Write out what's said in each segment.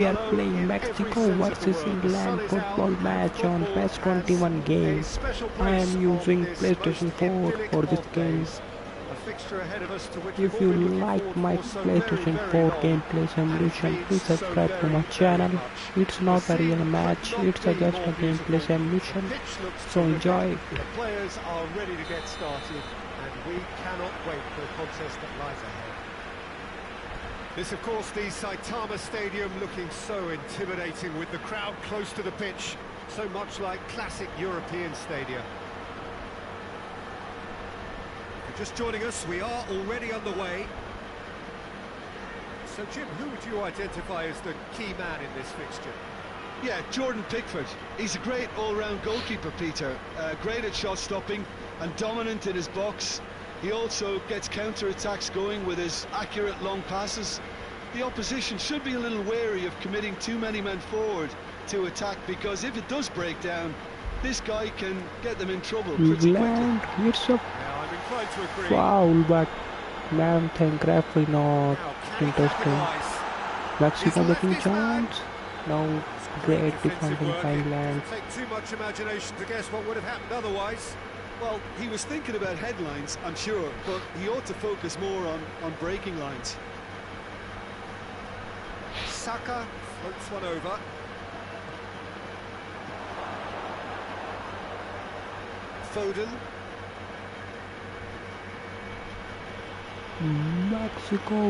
We are playing Mexico versus England football match on PES 21 game. I am using PlayStation 4 for this game. If you like my PlayStation 4 gameplay simulation, please subscribe to my channel. It's not a real match, it's just a gameplay simulation, so enjoy it. The players are ready to get started and we cannot wait for the contest that lies ahead. This, of course, the Saitama Stadium looking so intimidating with the crowd close to the pitch, so much like classic European stadia. If you're just joining us, we are already underway. So, Jim, who would you identify as the key man in this fixture? Yeah, Jordan Pickford. He's a great all-round goalkeeper, Peter. Great at shot stopping and dominant in his box. He also gets counter-attacks going with his accurate long passes. The opposition should be a little wary of committing too many men forward to attack, because if it does break down, this guy can get them in trouble pretty quickly. It's a foul, but man, think referee not interesting. Mexico making chance. Now great defending by England. Take too much imagination to guess what would have happened otherwise. Well, he was thinking about headlines, I'm sure, but he ought to focus more on breaking lines. Saka floats one over. Foden. Mexico.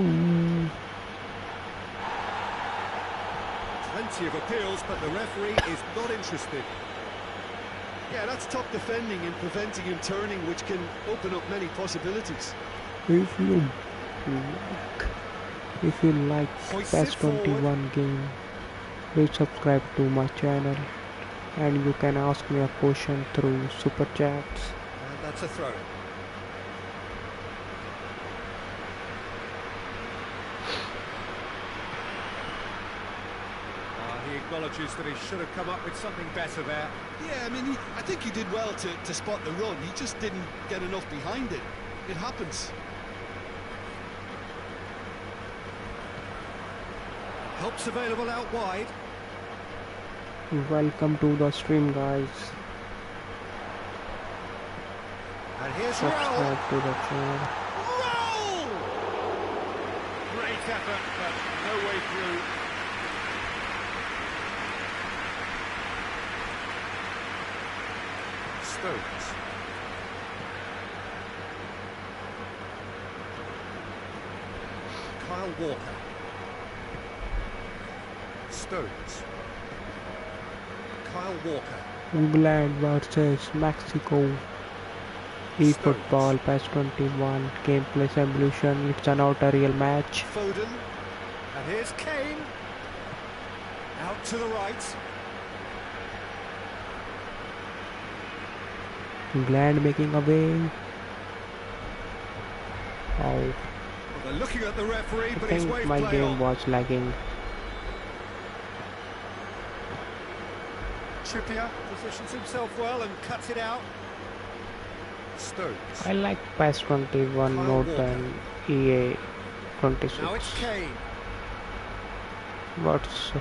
Plenty of appeals, but the referee is not interested. Yeah, that's top defending and preventing him turning, which can open up many possibilities. If you like PES 21 game, please subscribe to my channel, and you can ask me a question through super chats. And that's a throw. He acknowledges that he should have come up with something better there. Yeah, I mean, I think he did well to spot the run. He just didn't get enough behind it. It happens. Help's available out wide. Welcome to the stream, guys. And here's Subscribe to the channel. Roll! Great effort, but no way through. Stones. Kyle Walker. Stones. Kyle Walker. England versus Mexico. eFootball PES 21 gameplay simulation. It's not a real match. Foden. And here's Kane. Out to the right. England making a way. Oh, Well, they're looking at the referee, I but he's think waved my play game on. was lagging. Trippier positions himself well and cuts it out. Stones. I like PES 21 Kyle more Walker. than EA 26. Now it's Kane. What's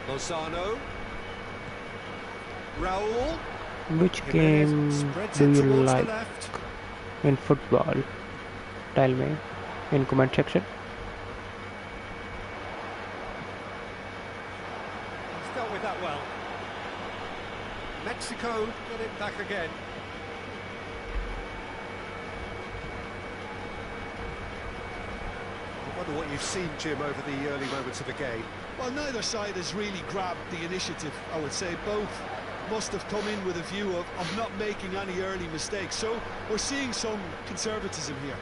Lozano. Raul. which game Spreads do it you towards like the left. in football? Tell me in comment section. He's dealt with that well. Mexico get it back again. I wonder what you've seen, Jim, over the early moments of the game. Well, neither side has really grabbed the initiative, I would say. Both must have come in with a view of not making any early mistakes. So we're seeing some conservatism here.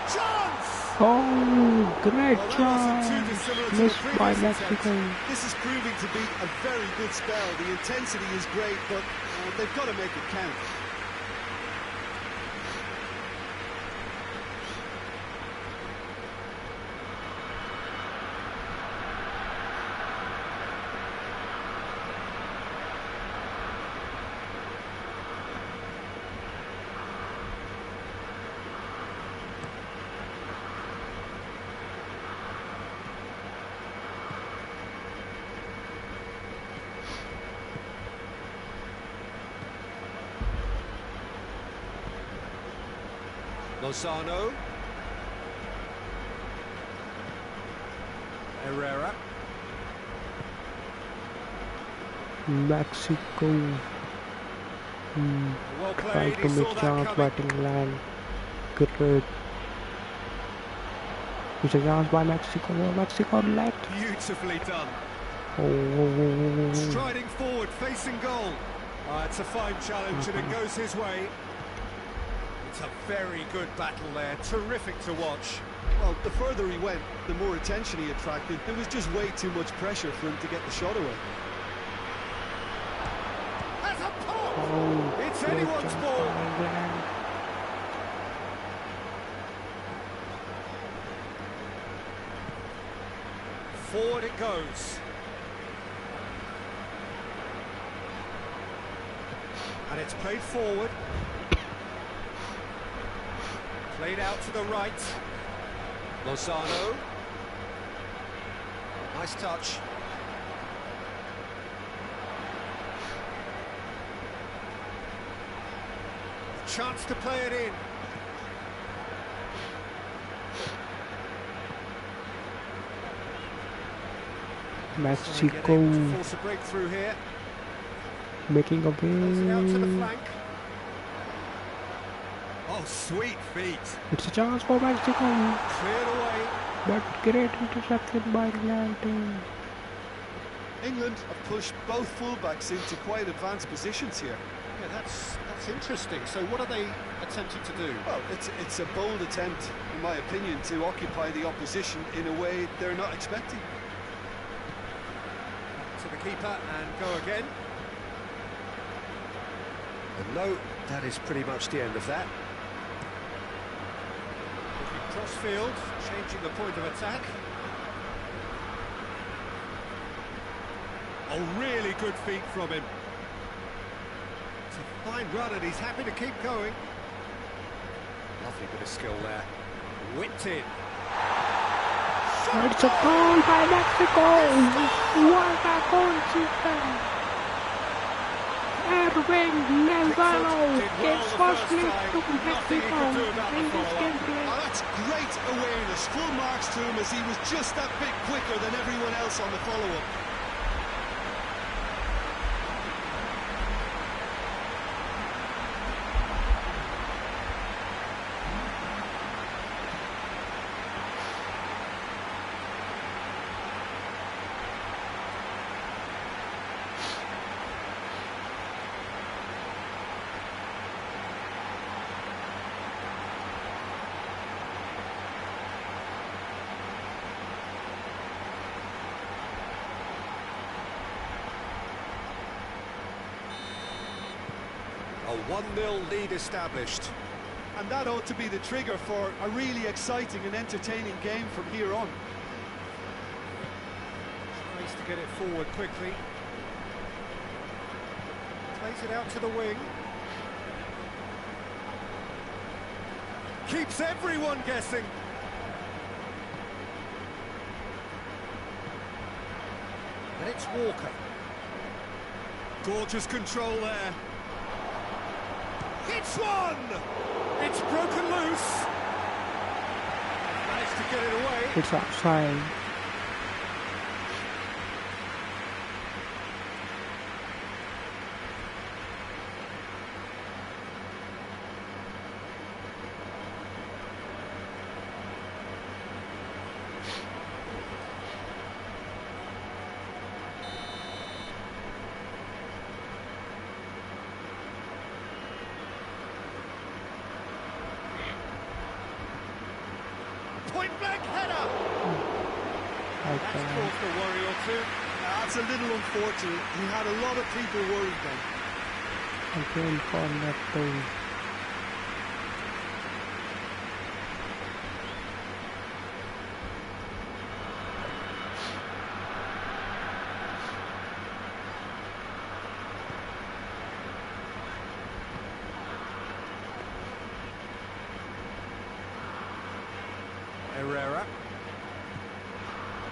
Chance! Oh, great Well, that wasn't too chance! dissimilar to the Missed by previous attempt. Mexico. This is proving to be a very good spell. The intensity is great, but they've got to make it count. Lozano. Herrera. Mexico. Well Trying played, to he make saw that chance, coming. batting line. Great. It's a chance by Mexico. Mexico left. Beautifully done. Oh. Striding forward, facing goal. It's a fine challenge and it goes his way. It's a very good battle there, terrific to watch. Well, the further he went, the more attention he attracted. There was just way too much pressure for him to get the shot away. Has a pop! Oh, It's great anyone's chance ball. by England. Forward it goes. And it's played forward. Played out to the right. Lozano. Nice touch. Chance to play it in. Mexico Force a breakthrough here. making a Plays it out to the win. flank. Oh, sweet feet. It's a chance for Mexico, Cleared away. but great interception by England team. England have pushed both fullbacks into quite advanced positions here. Yeah, that's interesting. So what are they attempting to do? Well, it's a bold attempt, in my opinion, to occupy the opposition in a way they're not expecting. To the keeper and go again. And no, that is pretty much the end of that. Looking cross field, changing the point of attack. Oh, really good feet from him. It's a fine run and he's happy to keep going. Lovely bit of skill there. Whipped in. It's a goal by Mexico. What a goal system. Erwin Lozano gives first lead to Mexico in this gameplay. Oh, that's great awareness. Full marks to him as he was just that bit quicker than everyone else on the follow-up. A 1-0 lead established. And that ought to be the trigger for a really exciting and entertaining game from here on. Tries to get it forward quickly. Plays it out to the wing. Keeps everyone guessing. And it's Walker. Gorgeous control there. It's one! It's broken loose. Managed to get it away. It's offside. Point-blank header! That's caused a worry or two. That's a little unfortunate. He had a lot of people worried then. Again, corner two. Herrera.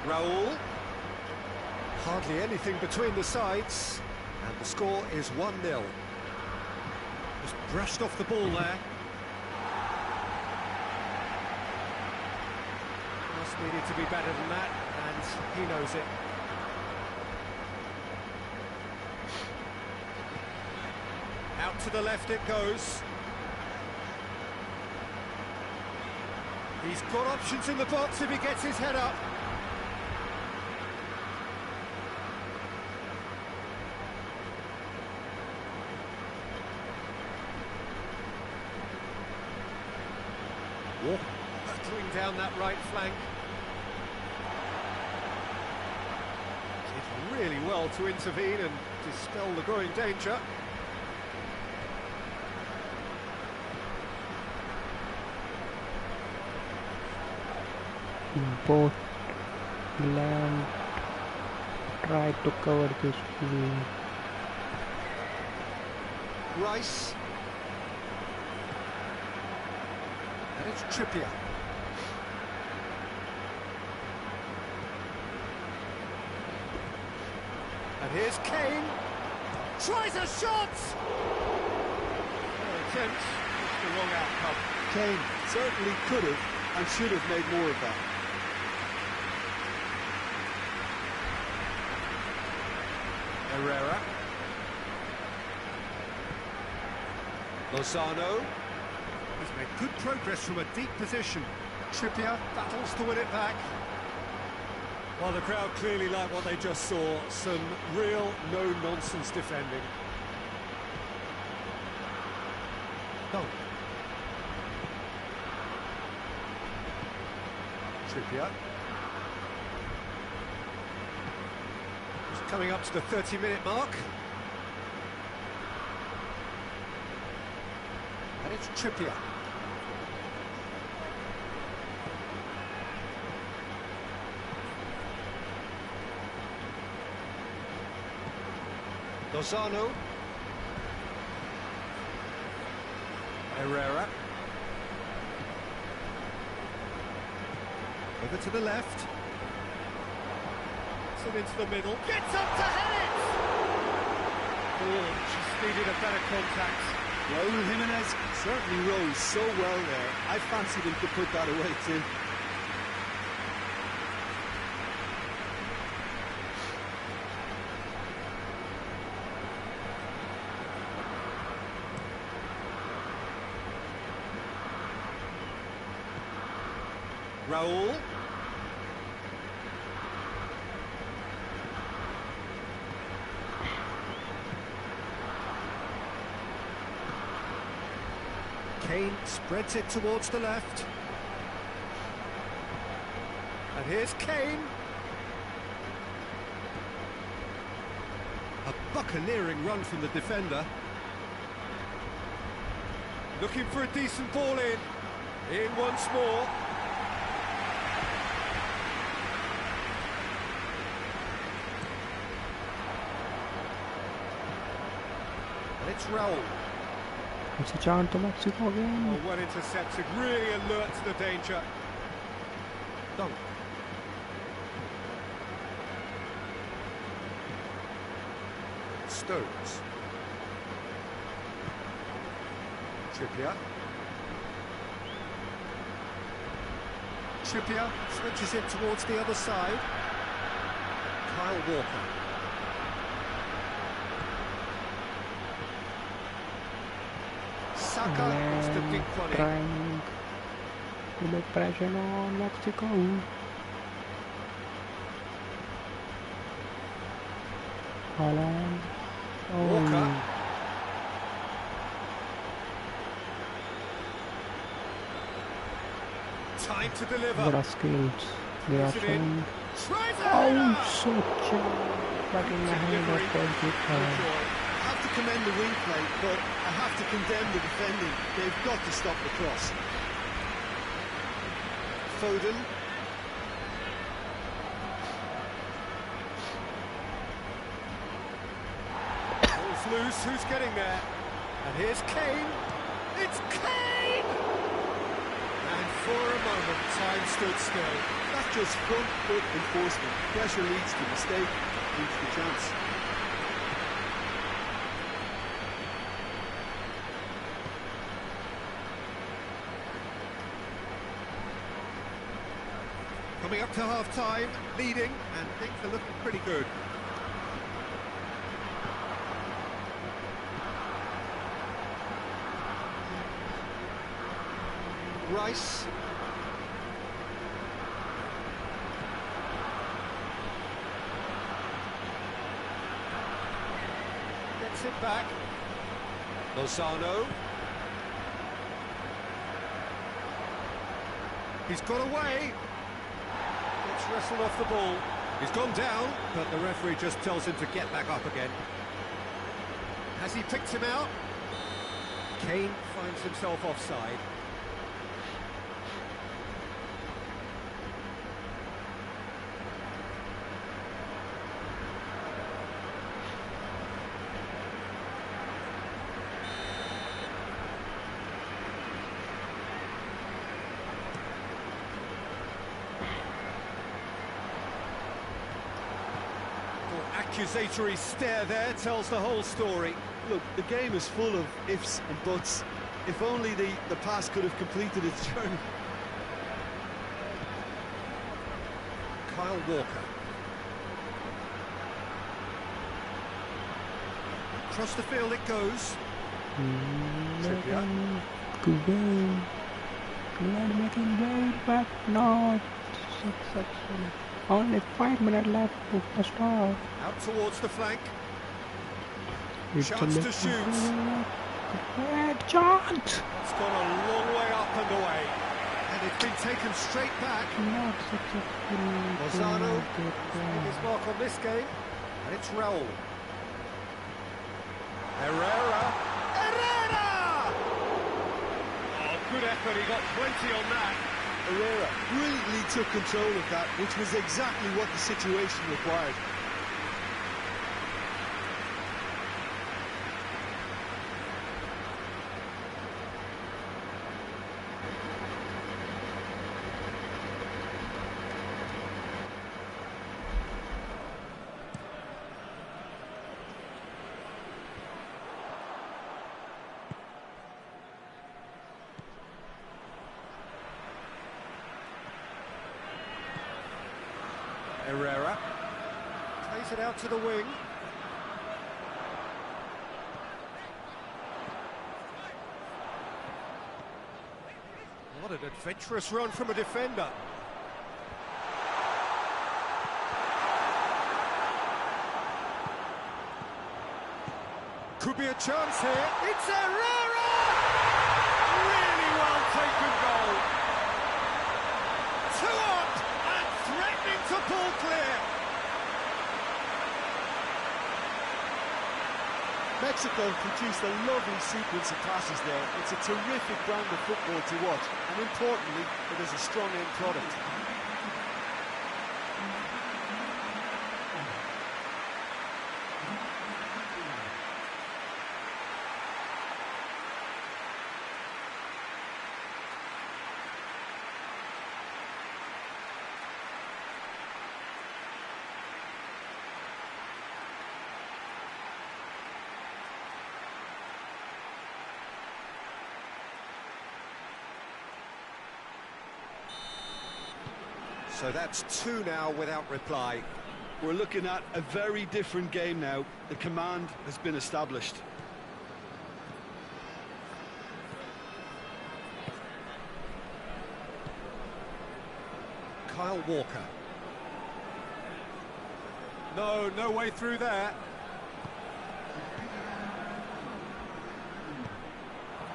Raul. Hardly anything between the sides. And the score is 1-0. Just brushed off the ball there. Needed to be better than that, and he knows it. Out to the left it goes. He's got options in the box if he gets his head up. Hurtling down that right flank. Did really well to intervene and dispel the growing danger. Both Lamb tried to cover this field. Rice. And it's Trippier. And here's Kane. Tries a shot! Attempt, the wrong outcome. Kane certainly could have and should have made more of that. Herrera. Lozano. He's made good progress from a deep position. Trippier battles to win it back. Well, the crowd clearly like what they just saw. Some real no-nonsense defending. No. Trippier. He's coming up to the 30-minute mark. And it's Trippier. Lozano. Herrera. Over to the left. It's into the middle. Gets up to head it! Oh, just needed a better contact. Raúl Jiménez certainly rose so well there. I fancied him to put that away, Tim. Raúl. Kane spreads it towards the left. And here's Kane. A buccaneering run from the defender. Looking for a decent ball in. In once more. And it's Raúl. It's a chance to Mexico again. Oh, well intercepted, really alert to the danger. Dunk. Stones. Trippier. Trippier switches it towards the other side. Kyle Walker. Saka wants to dink one in. Trying to make pressure on Mexico. Haaland. Walker. Time to deliver. What are skills they are Puts it in. showing. Tries a Oh, header. such a back in the hand of Delivery. I have to commend the wing play, but I have to condemn the defending. They've got to stop the cross. Foden. Ball's loose, who's getting there? And here's Kane. It's Kane! And for a moment, time stood still. That's just front foot enforcement. Pressure leads to mistake, leads to chance. Coming to half-time, leading, and things are looking pretty good. Rice. Gets it back. Lozano. He's got away. It's wrestled off the ball. He's gone down, but the referee just tells him to get back up again. Has he picked him out? Kane finds himself offside. Accusatory stare there tells the whole story. Look, the game is full of ifs and buts. If only the pass could have completed its journey. Kyle Walker. Across the field it goes. Making way, but not successful. Only 5 minutes left to the start. Out towards the flank. It's Chance to shoot. Red chance. It's gone a long way up and away. And it's been taken straight back. Not successful. Lozano making his mark on this game. And it's Raul. Herrera. Herrera! Oh, good effort. He got plenty on that. Herrera brilliantly took control of that, which was exactly what the situation required. Herrera plays it out to the wing. What an adventurous run from a defender. Could be a chance here. It's Herrera! Really well taken goal. 2 up and threatening to pull clear. Mexico produced a lovely sequence of passes there. It's a terrific brand of football to watch, and importantly, it is a strong end product. So that's 2 now without reply. We're looking at a very different game now. The command has been established. Kyle Walker. No way through there.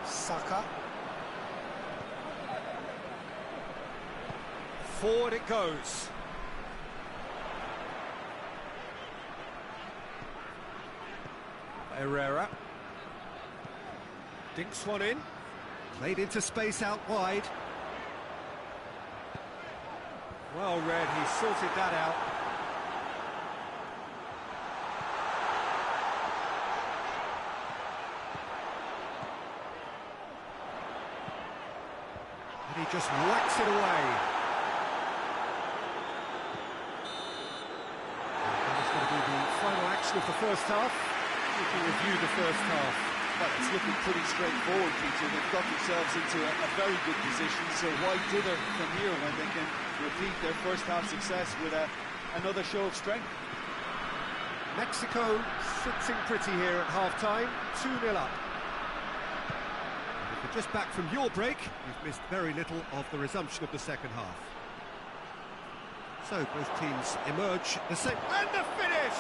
Saka. Forward it goes. Herrera. Dinks one in. Played into space out wide. Well read, he sorted that out. And he just whacks it away. That is going to be the final action of the first half. We can review the first half. Well, it's looking pretty straightforward, Peter. They've got themselves into a very good position, so why dither from here when they can repeat their first half success with another show of strength? Mexico sitting pretty here at half-time, 2-0 up. And if you're just back from your break, you've missed very little of the resumption of the second half. So both teams emerge the same, and the finish!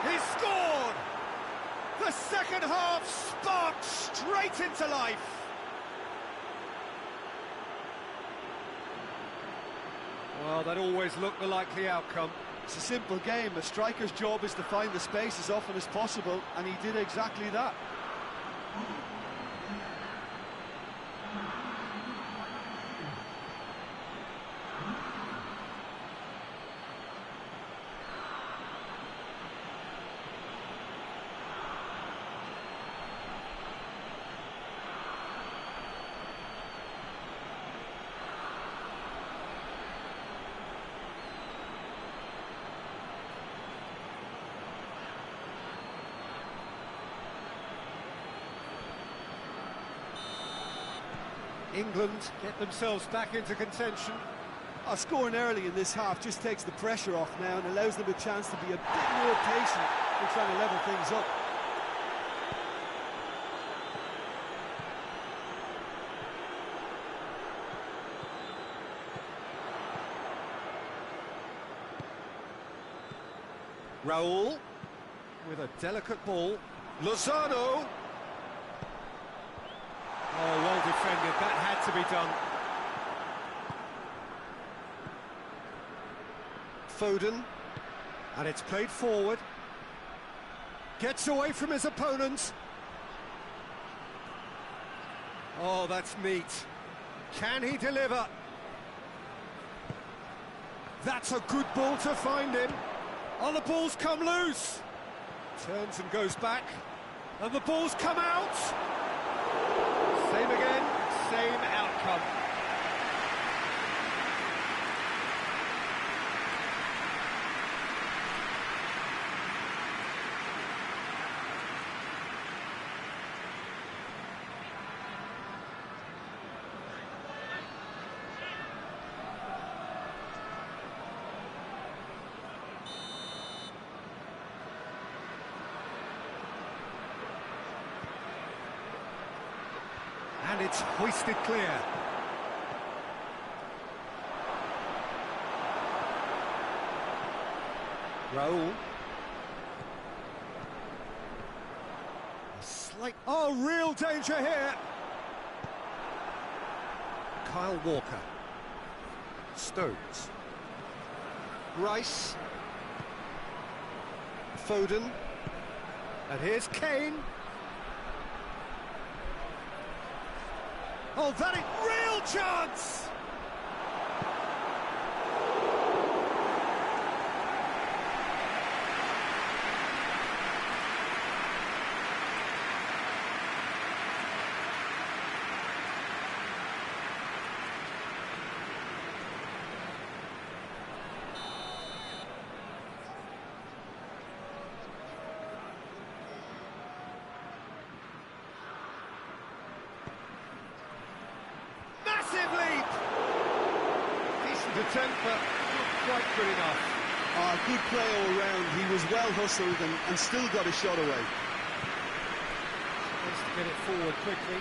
He scored! The second half sparked straight into life. Well, that always looked the likely outcome. It's a simple game. A striker's job is to find the space as often as possible, and he did exactly that. England get themselves back into contention. Scoring early in this half just takes the pressure off now and allows them a chance to be a bit more patient in trying to level things up. Raul with a delicate ball. Lozano. Oh, well defended. That had to be done. Foden. And it's played forward. Gets away from his opponent. Oh, that's neat. Can he deliver? That's a good ball to find him. Oh, the ball's come loose. Turns and goes back. And the ball's come out. Same again, same outcome. And it's hoisted clear. Raul. A slight... Oh, real danger here! Kyle Walker. Stones. Rice. Foden. And here's Kane. Oh, that is real chance! Attempt, but not quite good enough. Good play all round. He was well hustled and still got a shot away. Wants to get it forward quickly.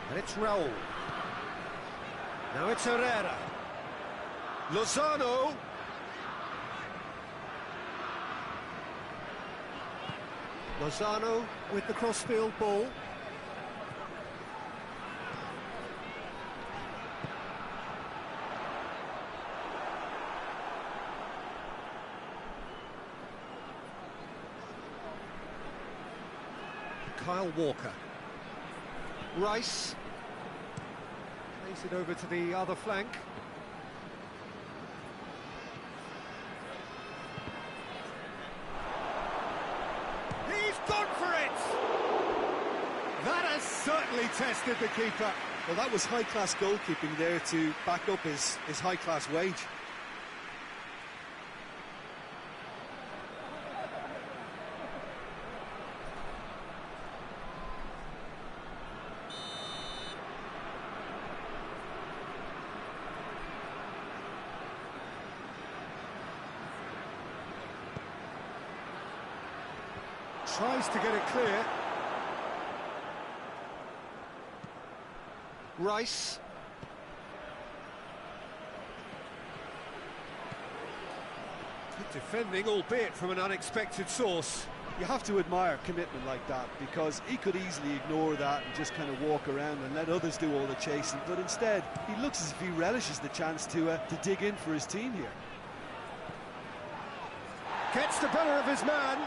And it's Raul. Now it's Herrera. Lozano. Lozano with the crossfield ball. Kyle Walker. Rice. Plays it over to the other flank. He's gone for it! That has certainly tested the keeper. Well, that was high-class goalkeeping there to back up his high-class wage. Tries to get it clear. Rice. Good defending, albeit from an unexpected source. You have to admire commitment like that, because he could easily ignore that and just kind of walk around and let others do all the chasing, but instead he looks as if he relishes the chance to dig in for his team here. Gets the better of his man.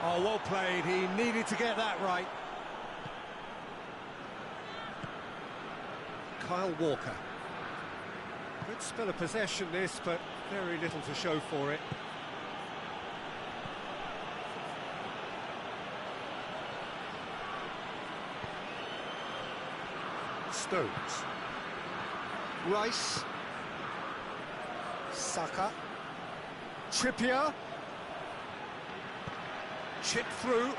Oh, well played. He needed to get that right. Kyle Walker. Good spell of possession this, but very little to show for it. Stones. Rice. Saka. Trippier. Chip through.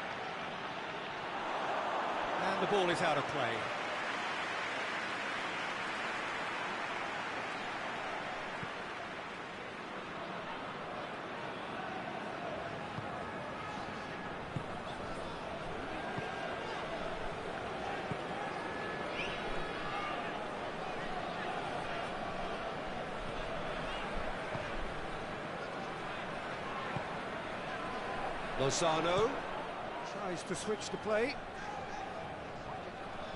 And the ball is out of play. Lozano tries to switch the play.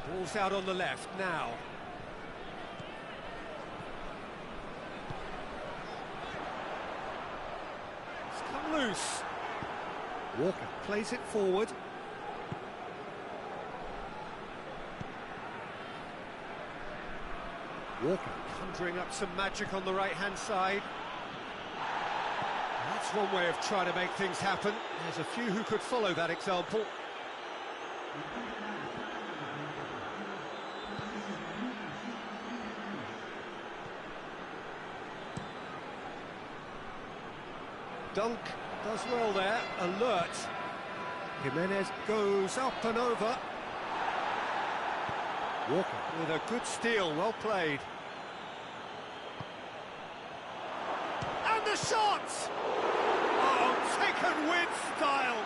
Ball's out on the left now. It's come loose. Walker plays it forward. Walker conjuring up some magic on the right-hand side. That's one way of trying to make things happen. There's a few who could follow that example. Dunk does well there, alert. Jimenez goes up and over. Walker with a good steal, well played. And the shot! Oh, taken with style.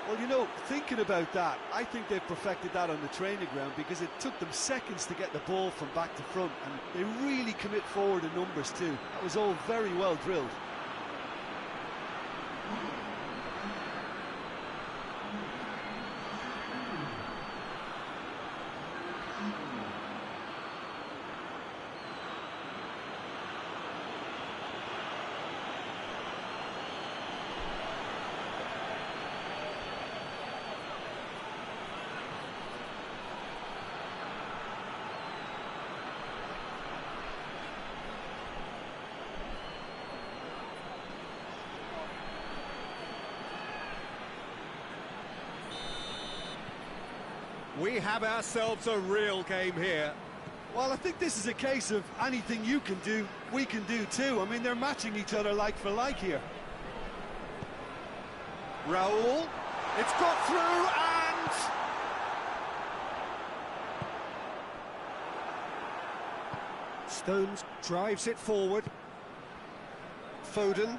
Well, you know, thinking about that, I think they've perfected that on the training ground, because it took them seconds to get the ball from back to front, and they really commit forward in numbers too. That was all very well drilled. We have ourselves a real game here. Well, I think this is a case of anything you can do, we can do too. I mean, they're matching each other like for like here. Raul, it's got through and... Stones drives it forward. Foden.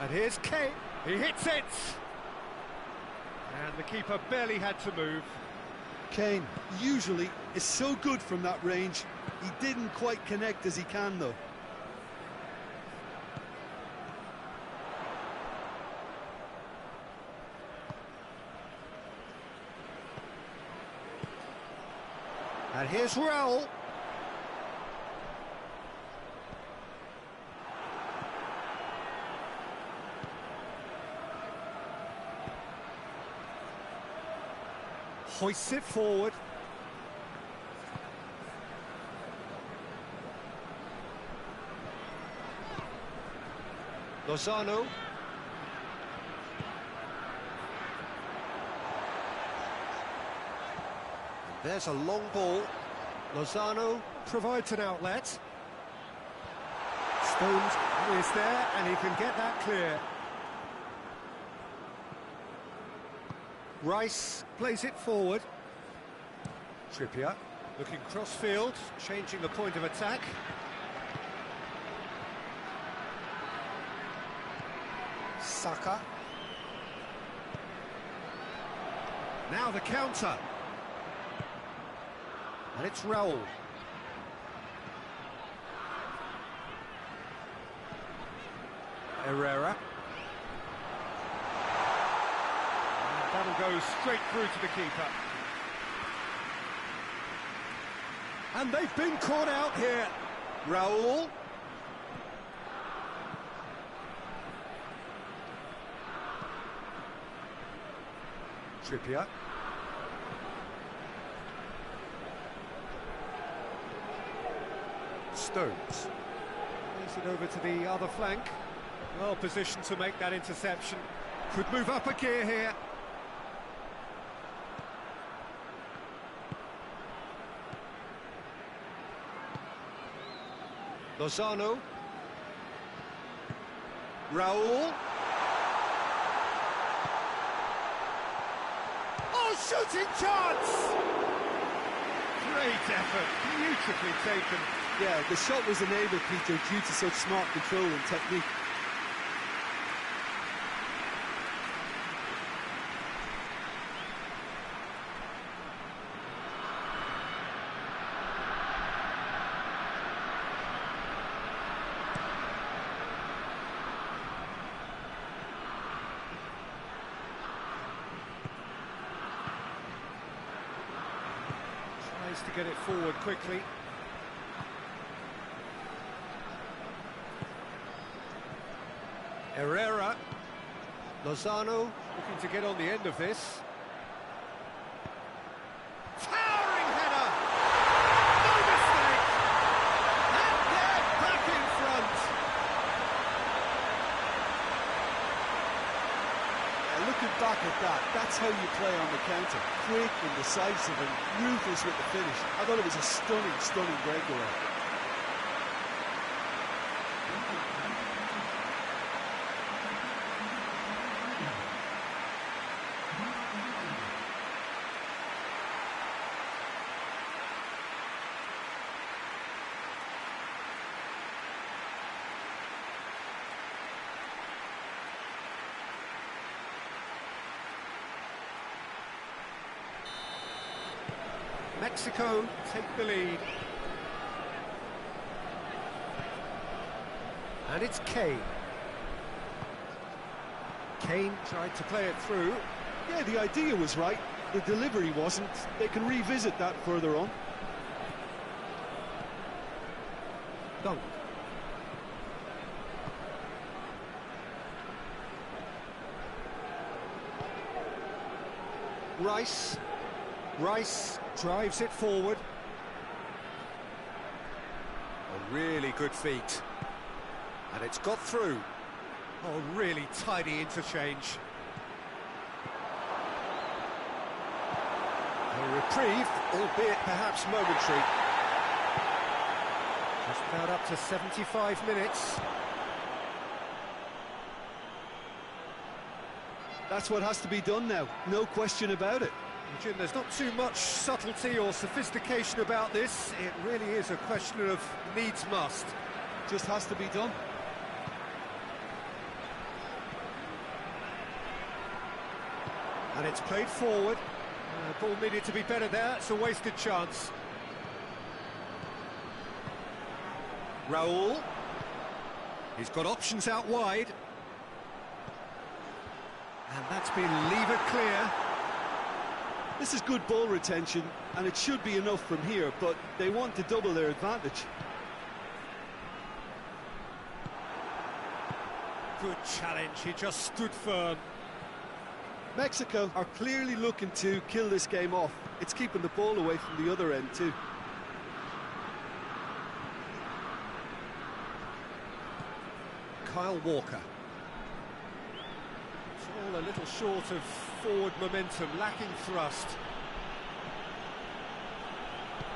And here's Kane. He hits it! And the keeper barely had to move. Kane usually is so good from that range. He didn't quite connect as he can, though. And here's Raul. Hoists it forward. Lozano. There's a long ball. Lozano provides an outlet. Stones is there, and he can get that clear. Rice plays it forward. Trippier. Looking cross-field, changing the point of attack. Saka. Now the counter. And it's Raul. Herrera. And that'll go straight through to the keeper. And they've been caught out here. Raul. Trippier. Stones. Plays it over to the other flank. Well positioned to make that interception. Could move up a gear here. Lozano. Raul. Oh, shooting chance! Great effort, beautifully taken. Yeah, the shot was enabled, Peter, due to such smart control and technique. Tries to get it forward quickly. Herrera. Lozano looking to get on the end of this. Towering header! No mistake! And they're back in front! Looking back at that, that's how you play on the counter. Quick and decisive and ruthless with the finish. I thought it was a stunning, stunning breakaway. Mexico take the lead. And it's Kane. Kane tried to play it through. Yeah, the idea was right. The delivery wasn't. They can revisit that further on. Dunk. Rice. Rice drives it forward. A really good feat. And it's got through. Oh, really tidy interchange. A reprieve, albeit perhaps momentary. Just about up to 75 minutes. That's what has to be done now, no question about it. Jim, there's not too much subtlety or sophistication about this. It really is a question of needs must. Just has to be done. And it's played forward. Ball needed to be better there. It's a wasted chance. Raul. He's got options out wide. And that's been levered clear. This is good ball retention, and it should be enough from here, but they want to double their advantage. Good challenge, he just stood firm. Mexico are clearly looking to kill this game off. It's keeping the ball away from the other end too. Kyle Walker. It's all a little short of forward momentum, lacking thrust.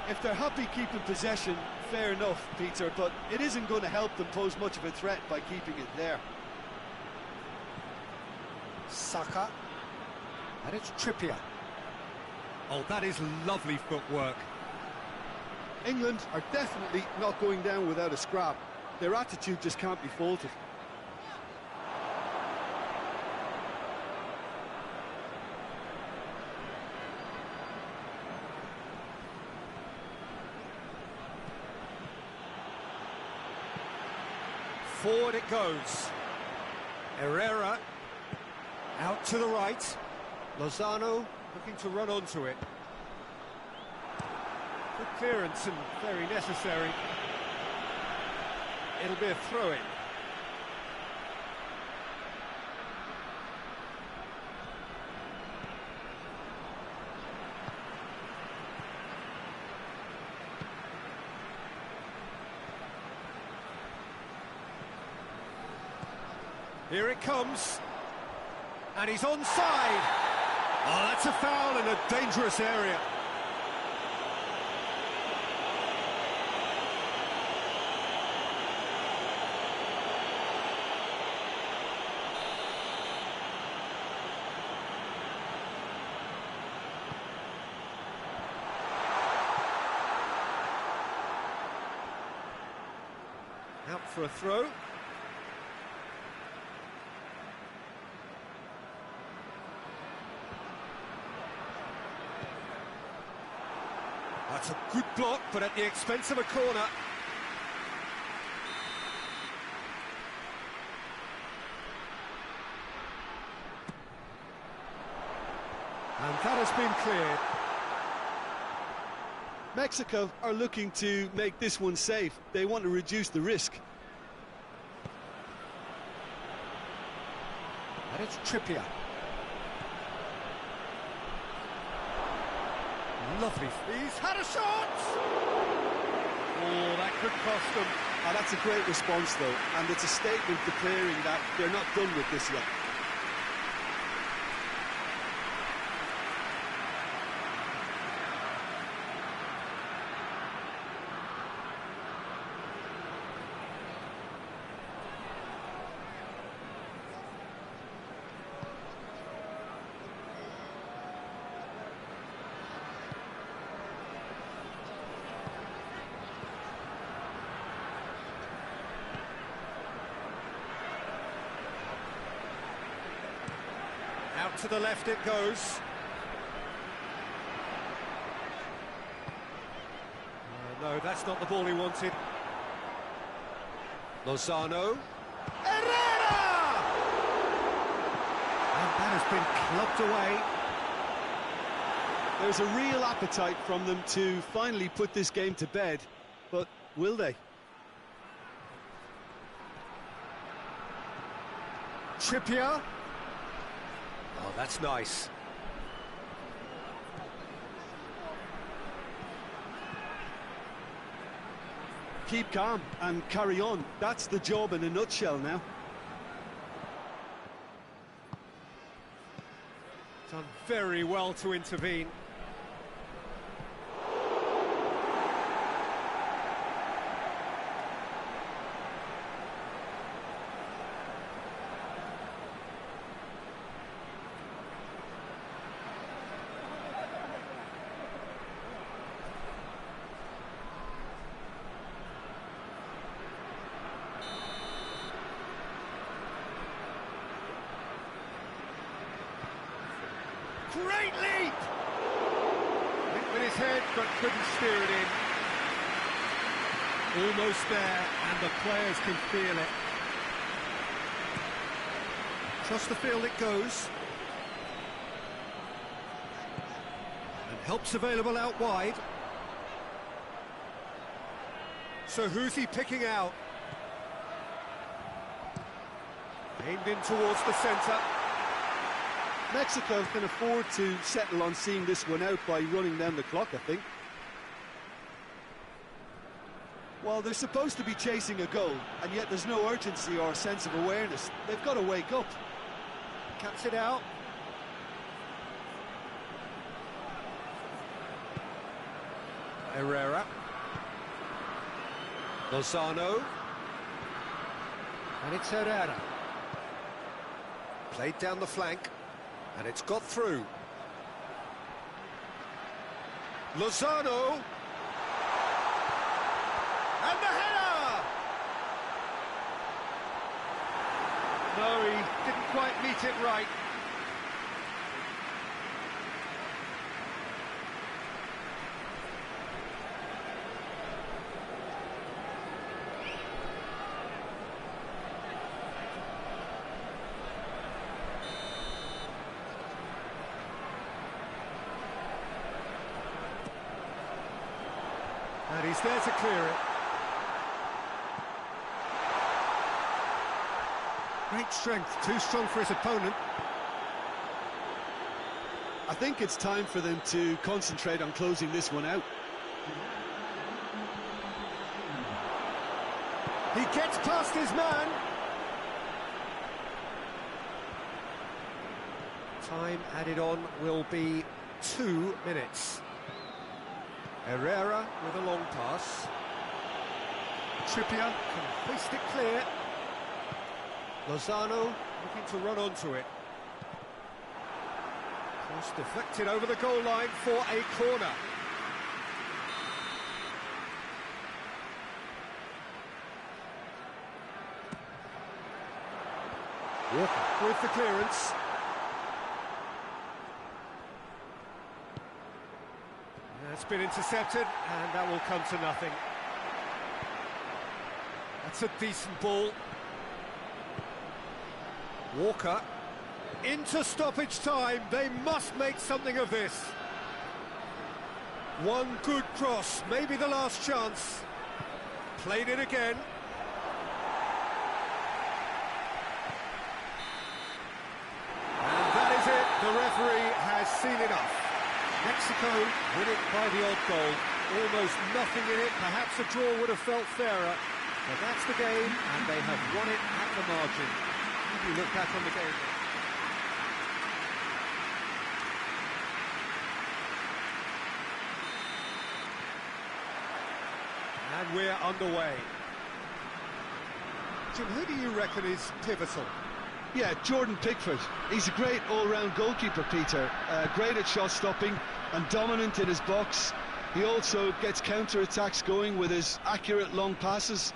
If they're happy keeping possession, fair enough, Peter, but it isn't going to help them pose much of a threat by keeping it there. Saka. And it's Trippier. Oh, that is lovely footwork. England are definitely not going down without a scrap. Their attitude just can't be faulted. Forward it goes. Herrera out to the right. Lozano looking to run onto it. Good clearance and very necessary. It'll be a throw-in. Here it comes, and he's onside. Oh, that's a foul in a dangerous area. Out for a throw. That's a good block, but at the expense of a corner. And that has been cleared. Mexico are looking to make this one safe. They want to reduce the risk. And it's Trippier. Lovely. He's had a shot! Oh, that could cost them. Oh, that's a great response, though, and it's a statement declaring that they're not done with this yet. Out to the left it goes. No, that's not the ball he wanted. Lozano. Herrera! And that has been clubbed away. There's a real appetite from them to finally put this game to bed, but will they? Trippier. Oh, that's nice. Keep calm and carry on. That's the job in a nutshell now. Done very well to intervene. Great leap! Hit with his head, but couldn't steer it in. Almost there, and the players can feel it. Across the field it goes. And help's available out wide. So who's he picking out? Aimed in towards the centre. Mexico can afford to settle on seeing this one out by running down the clock, I think. Well, they're supposed to be chasing a goal, and yet there's no urgency or sense of awareness. They've got to wake up. Cuts it out. Herrera. Lozano. And it's Herrera. Played down the flank. And it's got through. No, he didn't quite meet it right. And he's there to clear it. Great strength, too strong for his opponent. I think it's time for them to concentrate on closing this one out. He gets past his man. Time added on will be 2 minutes. Herrera with a long pass. Trippier can hoist it clear. Lozano looking to run onto it. Cross deflected over the goal line for a corner. Walker with the clearance. That's been intercepted, and that will come to nothing. That's a decent ball. Walker into stoppage time. They must make something of this. One good cross, maybe the last chance. Played it again. And that is it. The referee has seen enough. Mexico win it by the odd goal. Almost nothing in it. Perhaps a draw would have felt fairer. But that's the game, and they have won it at the margin. How do you look back on the game? And we're underway. Jim, who do you reckon is pivotal? Yeah, Jordan Pickford. He's a great all-round goalkeeper, Peter. Great at shot stopping and dominant in his box. He also gets counter-attacks going with his accurate long passes.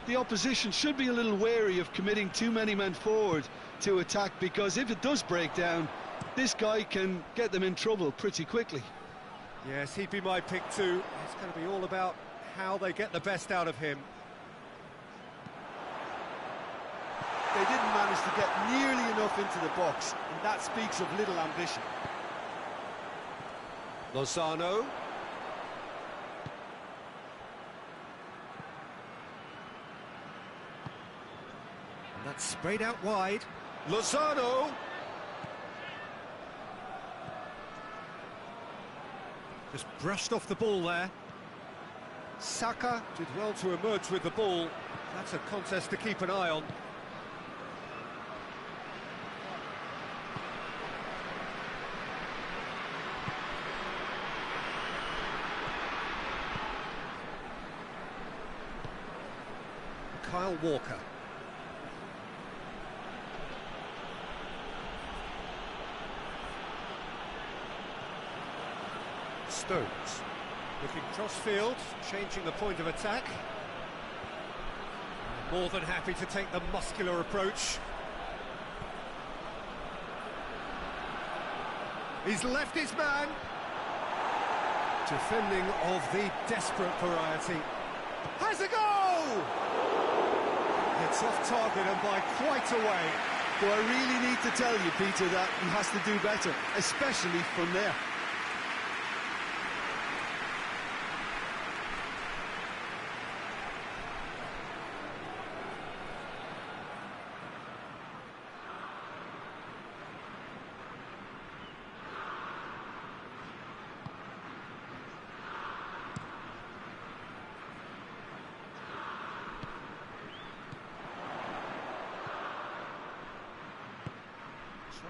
The opposition should be a little wary of committing too many men forward to attack, because if it does break down, this guy can get them in trouble pretty quickly. Yes, he'd be my pick too. It's going to be all about how they get the best out of him. They didn't manage to get nearly enough into the box, and that speaks of little ambition. Lozano. And that's sprayed out wide. Lozano! Just brushed off the ball there. Saka did well to emerge with the ball. That's a contest to keep an eye on. Kyle Walker. Stones. Looking cross-field, changing the point of attack. More than happy to take the muscular approach. He's left his man. Defending of the desperate variety. Has a goal! It's off target and by quite a way. Do I really need to tell you, Peter, that he has to do better, especially from there?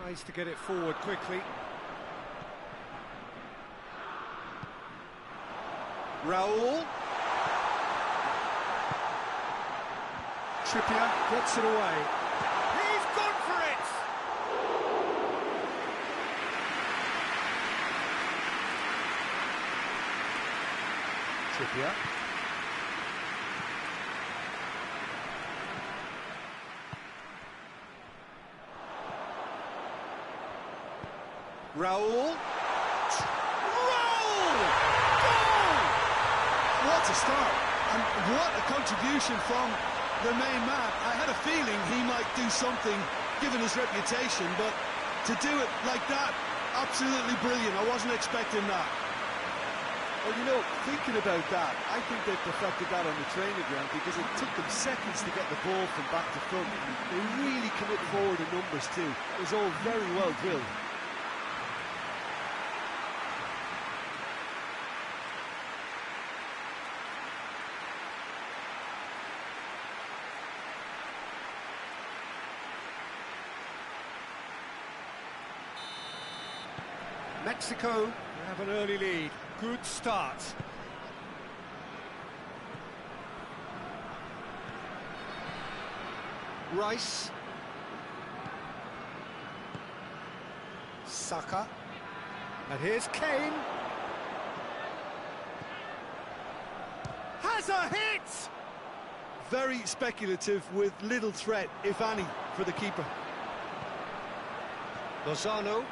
Tries to get it forward quickly. Raul. Trippier gets it away. He's gone for it! Trippier. Raul. Goal! What a start, and what a contribution from the main man. I had a feeling he might do something, given his reputation, but to do it like that, absolutely brilliant. I wasn't expecting that. Well, you know, thinking about that, I think they perfected that on the training ground because it took them seconds to get the ball from back to front. They really commit forward in numbers too. It was all very well drilled. Mexico have an early lead. Good start. Rice. Saka. And here's Kane. Has a hit! Very speculative with little threat, if any, for the keeper. Lozano.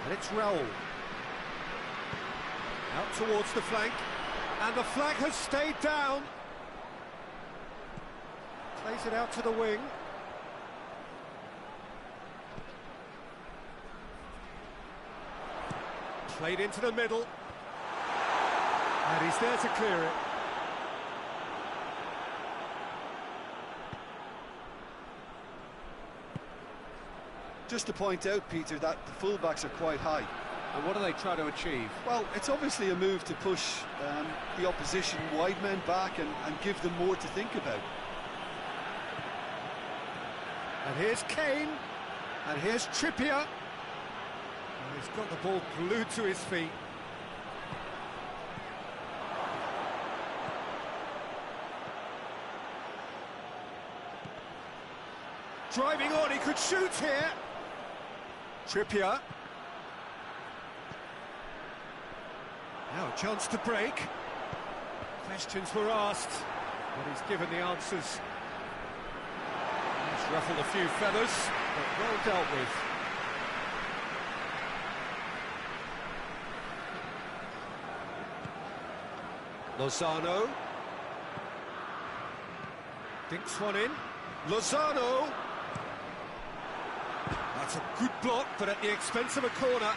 And it's Raul. Out towards the flank. And the flag has stayed down. Plays it out to the wing. Played into the middle. And he's there to clear it. Just to point out, Peter, that the fullbacks are quite high. And what are they trying to achieve? Well, it's obviously a move to push the opposition wide men back and give them more to think about. And here's Kane. And here's Trippier. And he's got the ball glued to his feet. Driving on, he could shoot here. Trippier. Now a chance to break. Questions were asked, but he's given the answers. He's ruffled a few feathers, but well dealt with. Lozano. Dinks one in. Lozano. That's a good block, but at the expense of a corner.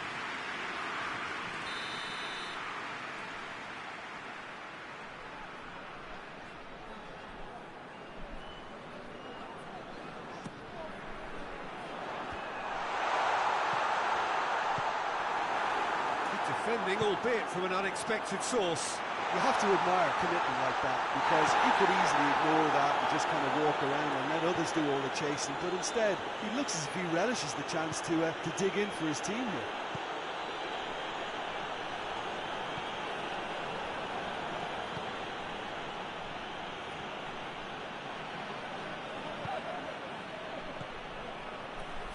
Good defending, albeit from an unexpected source. You have to admire commitment like that because he could easily ignore that and just kind of walk around and let others do all the chasing, but instead he looks as if he relishes the chance to dig in for his team here.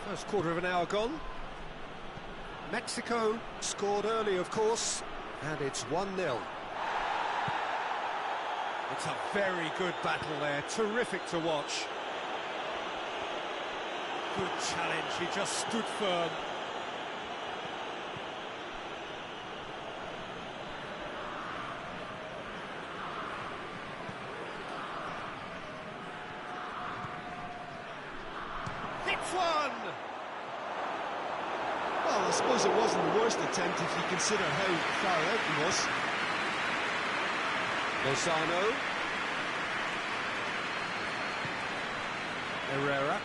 First quarter of an hour gone. Mexico scored early, of course, and it's 1-0. It's a very good battle there, terrific to watch. Good challenge, he just stood firm. Hits one! Well, I suppose it wasn't the worst attempt if you consider how far out he was. Lozano. Herrera.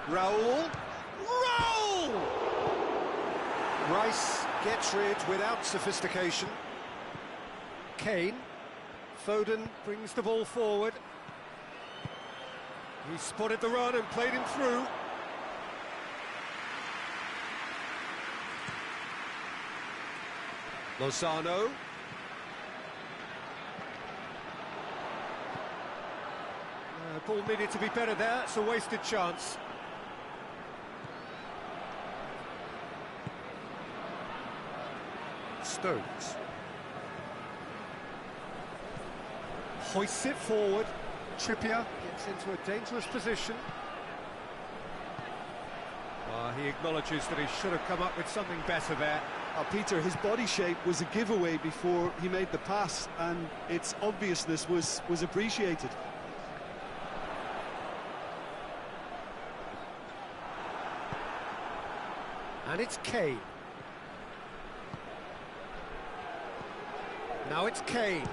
Raul. Raul! Rice gets rid without sophistication. Kane. Foden brings the ball forward. He spotted the run and played him through. Lozano. Ball needed to be better there, it's a wasted chance. Stones. Hoists it forward. Trippier gets into a dangerous position. He acknowledges that he should have come up with something better there. Peter, his body shape was a giveaway before he made the pass, and its obviousness was appreciated. And it's Kane. Now it's Kane.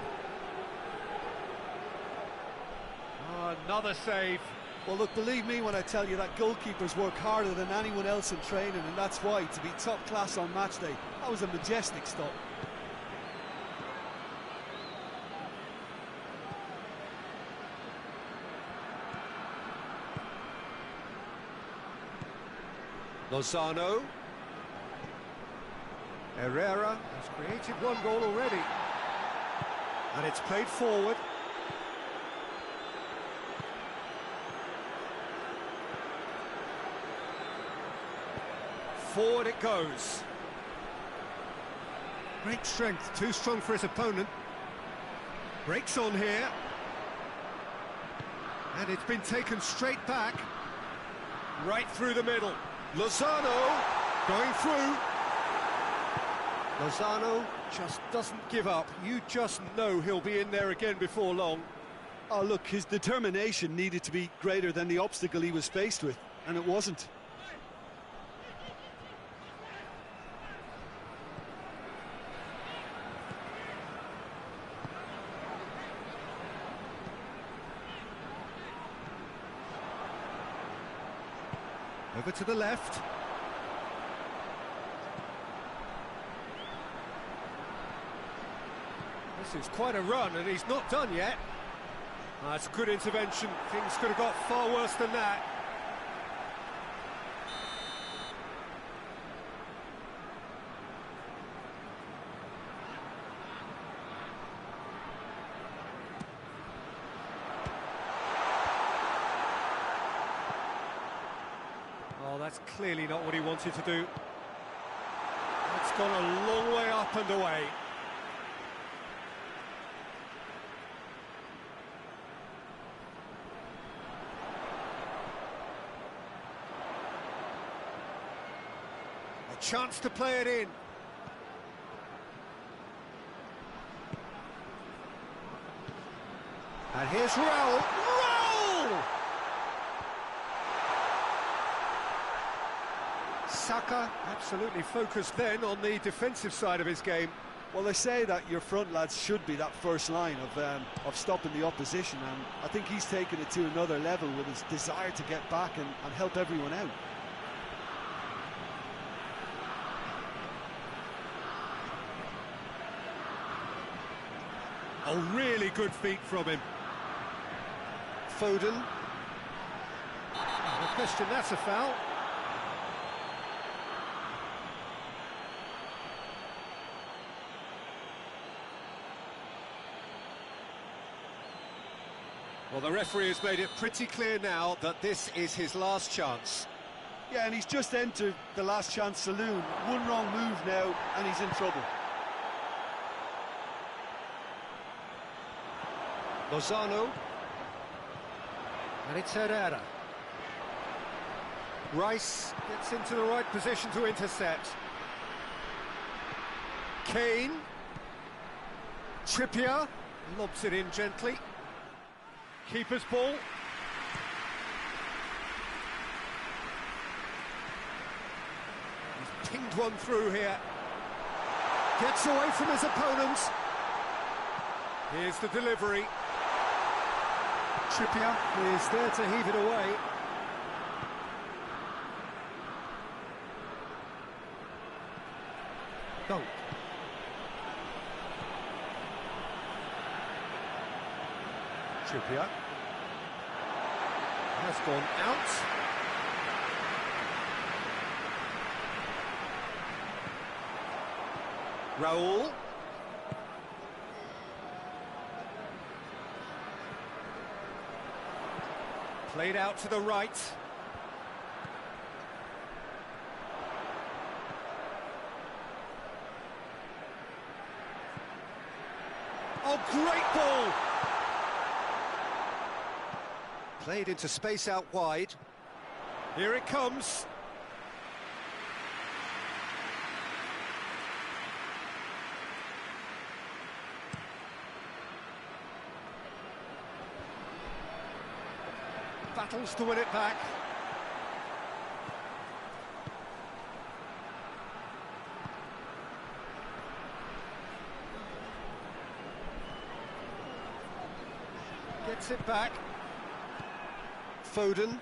Another save. Well, look, believe me when I tell you that goalkeepers work harder than anyone else in training, and that's why, to be top class on match day, that was a majestic stop. Lozano. Herrera has created one goal already. And it's played forward. Forward it goes. Great strength, too strong for his opponent. Breaks on here. And it's been taken straight back. Right through the middle. Lozano going through. Lozano just doesn't give up. You just know he'll be in there again before long. Oh, look, his determination needed to be greater than the obstacle he was faced with, and it wasn't. Over to the left. This is quite a run, and he's not done yet. That's good intervention. Things could have got far worse than that. Oh, that's clearly not what he wanted to do. It's gone a long way up and away. A chance to play it in. And here's Raul. Raul! Saka absolutely focused then on the defensive side of his game. Well, they say that your front lads should be that first line of stopping the opposition, and I think he's taken it to another level with his desire to get back and help everyone out. Oh, really good feet from him. Foden. No question, that's a foul. Well, the referee has made it pretty clear now that this is his last chance. Yeah, and he's just entered the last chance saloon. One wrong move now, and he's in trouble. Lozano. And it's Herrera. Rice gets into the right position to intercept. Kane. Trippier lobs it in gently. Keeper's ball. He's pinged one through here. Gets away from his opponents. Here's the delivery. Trippier is there to heave it away. Go. Trippier has gone out. Raul. Played out to the right. Oh, great ball! Played into space out wide. Here it comes. Battles to win it back. Gets it back. Foden.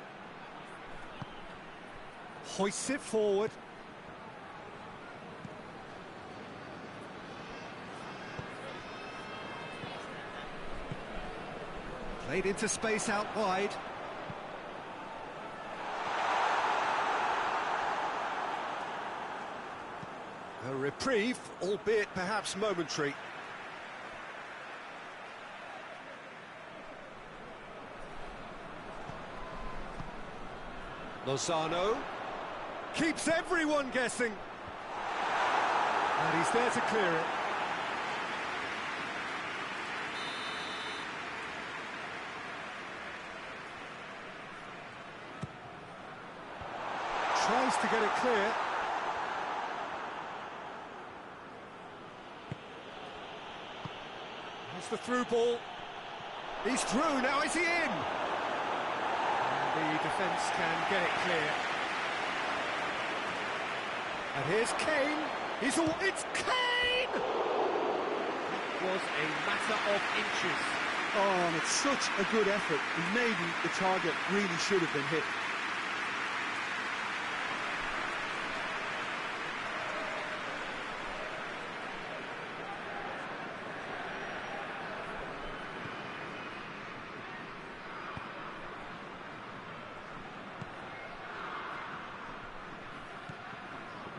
Hoists it forward. Played into space out wide. A reprieve, albeit perhaps momentary. Lozano keeps everyone guessing. And he's there to clear it. Tries to get it clear. It's the through ball. He's through, now is he in? And the defence can get it clear. And here's Kane. It's Kane! It was a matter of inches. Oh, and it's such a good effort, and maybe the target really should have been hit.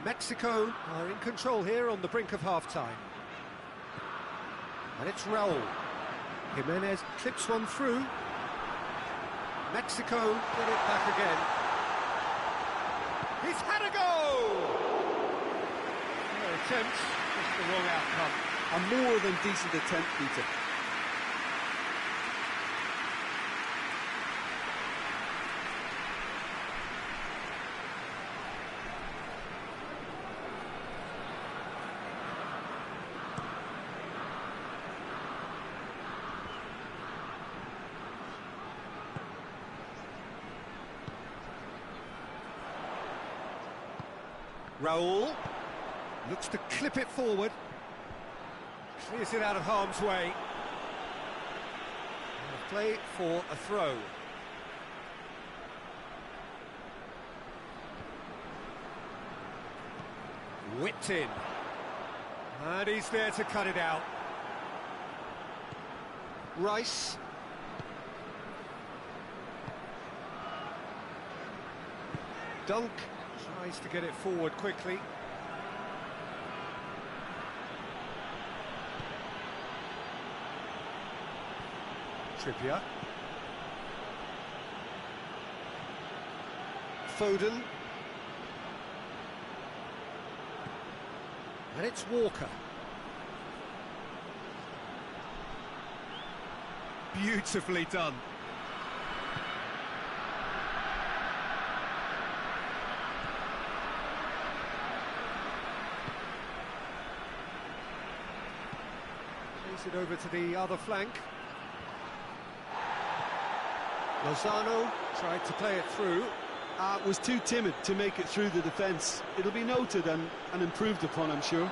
Mexico are in control here on the brink of half-time. And it's Raul. Jimenez clips one through. Mexico get it back again. He's had a go! No attempt, just the wrong outcome. A more than decent attempt, Peter. Raul looks to clip it forward. Clears it out of harm's way. And a play for a throw. Whipped in. And he's there to cut it out. Rice. Dunk. Tries to get it forward quickly. Trippier. Foden. And it's Walker. Beautifully done. It over to the other flank. Lozano tried to play it through. Was too timid to make it through the defence. It'll be noted and improved upon, I'm sure.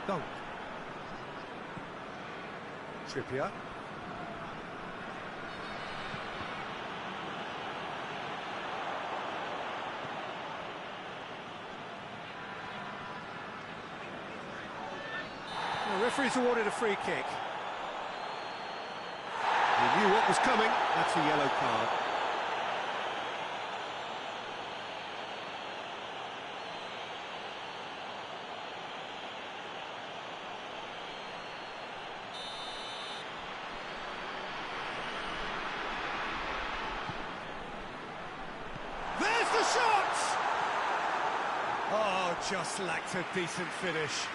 Dunk. Trippier. The referee's awarded a free kick. He knew what was coming. That's a yellow card. There's the shot! Oh, just lacked a decent finish.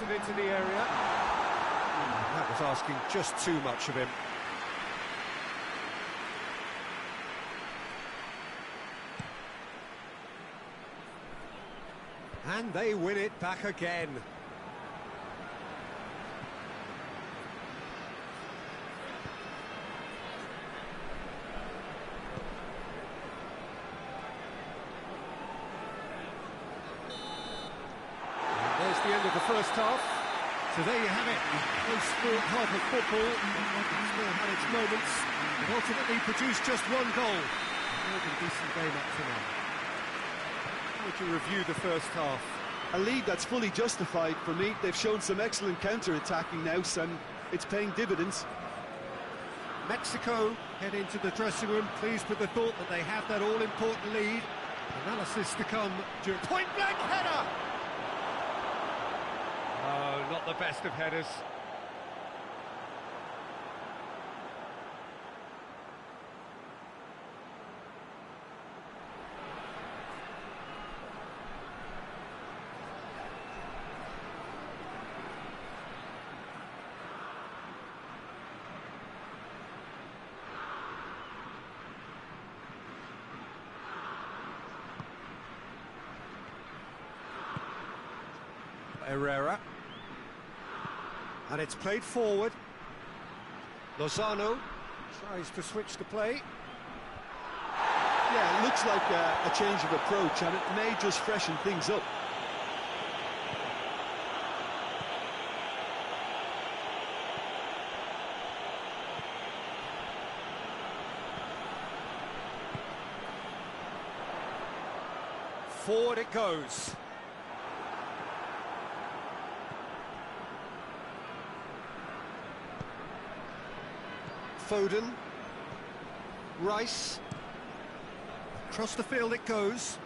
jettisoned into the area. That was asking just too much of him. And they win it back again. There's the end of the first half. So there you have it. Close sport half of football. It's still had its moments. It ultimately produced just one goal. A decent game up to now. How would you review the first half? A lead that's fully justified for me. They've shown some excellent counter-attacking now, and it's paying dividends. Mexico head into the dressing room pleased with the thought that they have that all-important lead. Analysis to come during point-blank header! Oh, not the best of headers. Herrera. And it's played forward. Lozano tries to switch the play. Yeah, it looks like a change of approach, and it may just freshen things up. Forward it goes. Foden, Rice, across the field it goes.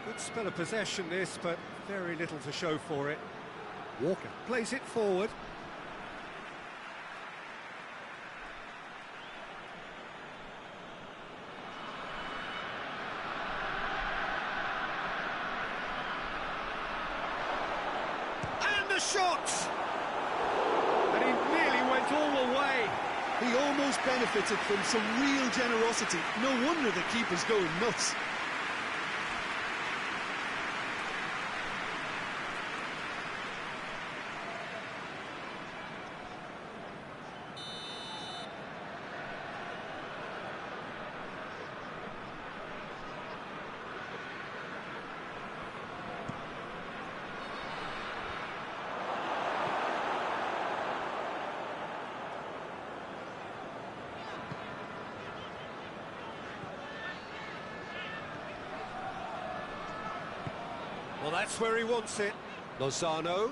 Good spell of possession this, but very little to show for it. Walker plays it forward. And the shot! And he nearly went all the way. He almost benefited from some real generosity. No wonder the keeper's going nuts. Well, that's where he wants it. Lozano.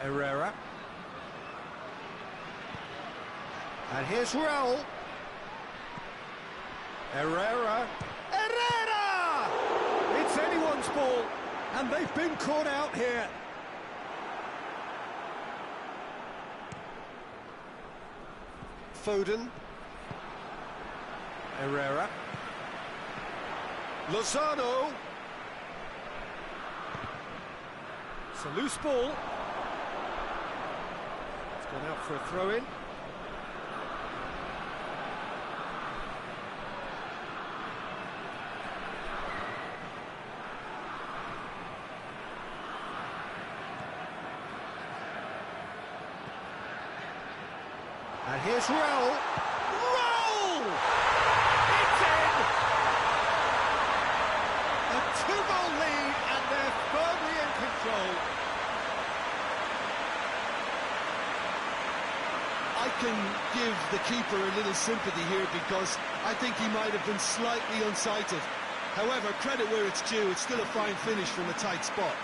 Herrera. And here's Raul. Herrera. Herrera! It's anyone's ball, and they've been caught out here. Foden. Herrera. Lozano. It's a loose ball. It's gone out for a throw-in. And here's Raul. Raul! It's in! A two-goal lead, and they're firmly in control. I can give the keeper a little sympathy here because I think he might have been slightly unsighted. However, credit where it's due, it's still a fine finish from a tight spot.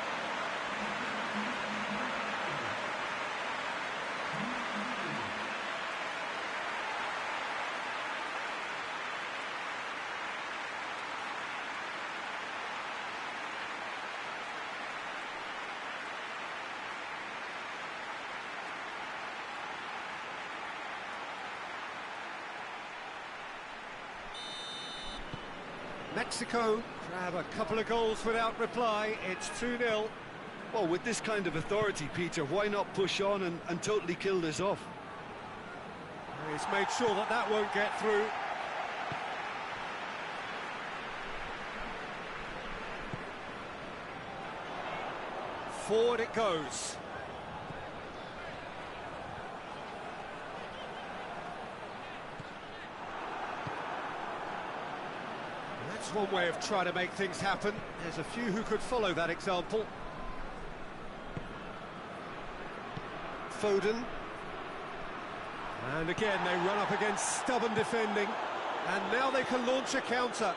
Mexico grab a couple of goals without reply. It's 2-0. Well, with this kind of authority, Peter, why not push on and totally kill this off? He's made sure that that won't get through. Forward it goes. That's one way of trying to make things happen. There's a few who could follow that example. Foden. And again, they run up against stubborn defending. And now they can launch a counter.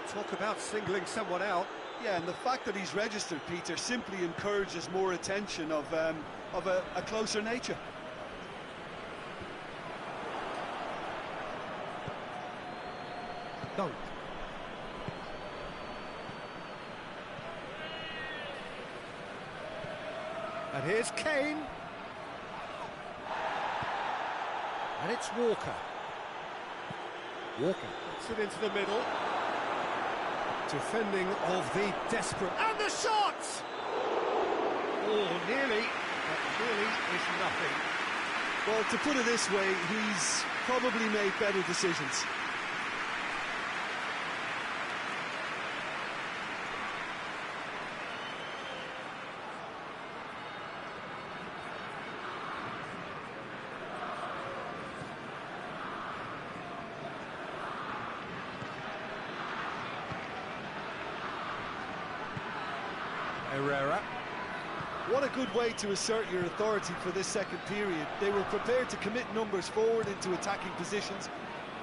Talk about singling someone out. Yeah, and the fact that he's registered, Peter, simply encourages more attention of a closer nature. Dunk. And here's Kane. And it's Walker. Walker puts it into the middle. Defending of the desperate... And the shot! Oh, nearly, but nearly is nothing. Well, to put it this way, he's probably made better decisions. Herrera. What a good way to assert your authority for this second period. They were prepared to commit numbers forward into attacking positions,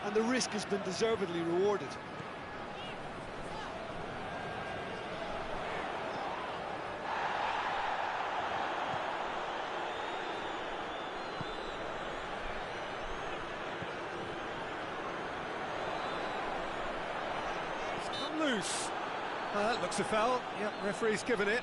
and the risk has been deservedly rewarded. It's come loose. That looks a foul. Yep, referee's given it.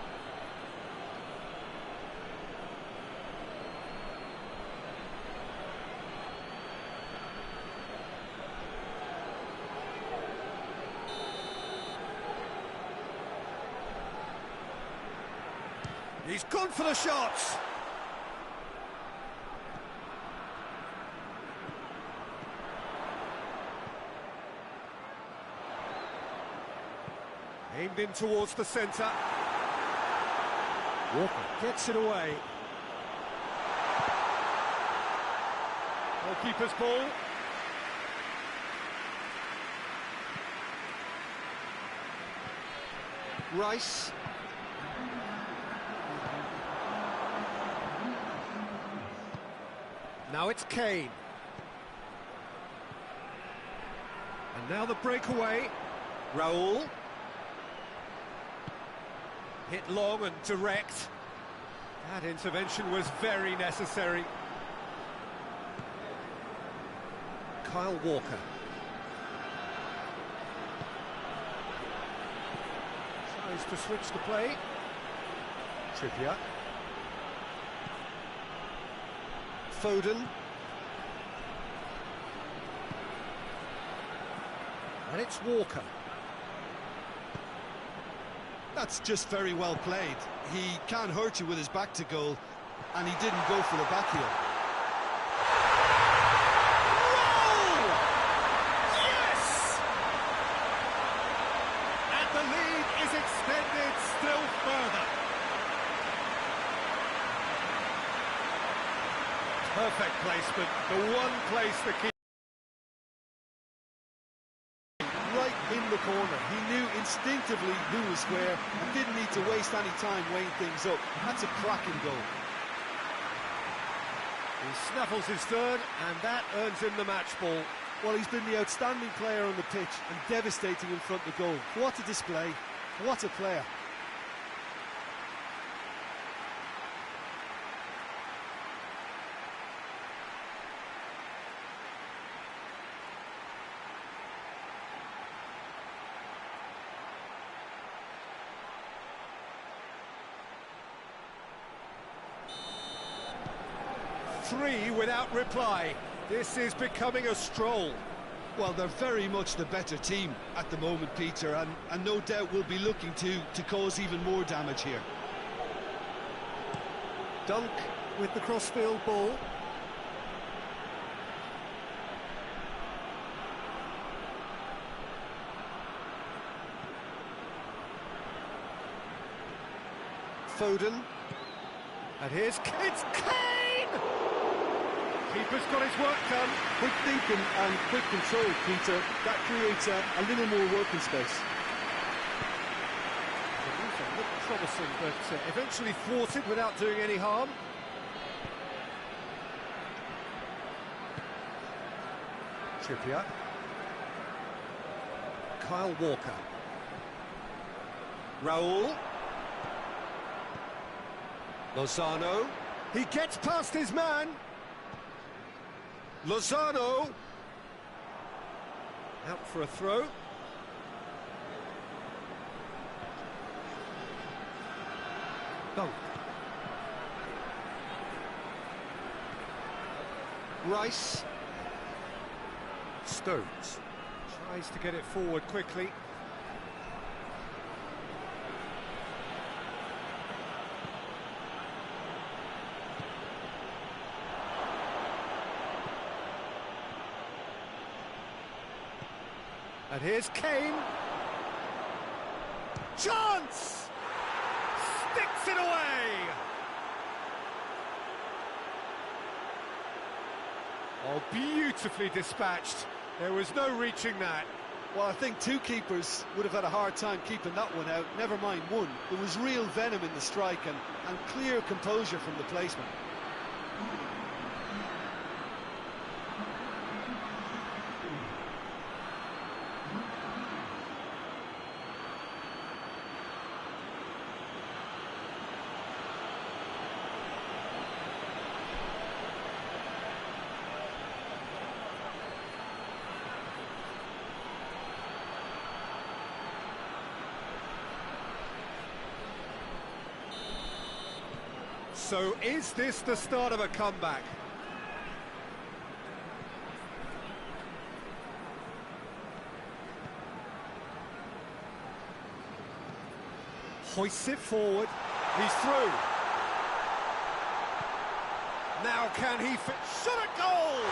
He's gone for the shots. Aimed in towards the centre. Walker gets it away. Goalkeeper's ball. Rice. Now it's Kane. And now the breakaway. Raul. Hit long and direct. That intervention was very necessary. Kyle Walker. Tries to switch the play. Trippier. Foden. And it's Walker. That's just very well played. He can't hurt you with his back to goal, and he didn't go for the back heel. Goal! Yes! And the lead is extended still further. Perfect placement, the one place the keeper. Right in the corner. He knew instinctively who was where and didn't need to waste any time weighing things up. That's a cracking goal. He snuffles his third, and that earns him the match ball. Well, he's been the outstanding player on the pitch and devastating in front of goal. What a display. What a player. Three without reply. This is becoming a stroll. Well, they're very much the better team at the moment, Peter, and no doubt will be looking to cause even more damage here. Dunk with the crossfield ball. Foden. And here's Kids Kane! Keeper's got his work done. Quick thinking and quick control, Peter. That creates a little more working space. A little troublesome, but eventually thwarted without doing any harm. Trippier. Kyle Walker. Raul. Lozano. He gets past his man. Lozano. Out for a throw. Dunk. Rice. Stones. Tries to get it forward quickly. And here's Kane. Chance! Sticks it away! Oh, beautifully dispatched. There was no reaching that. Well, I think two keepers would have had a hard time keeping that one out, never mind one. There was real venom in the strike and clear composure from the placement. So is this the start of a comeback? Hoists it forward. He's through. Now can he fit? Shot a goal!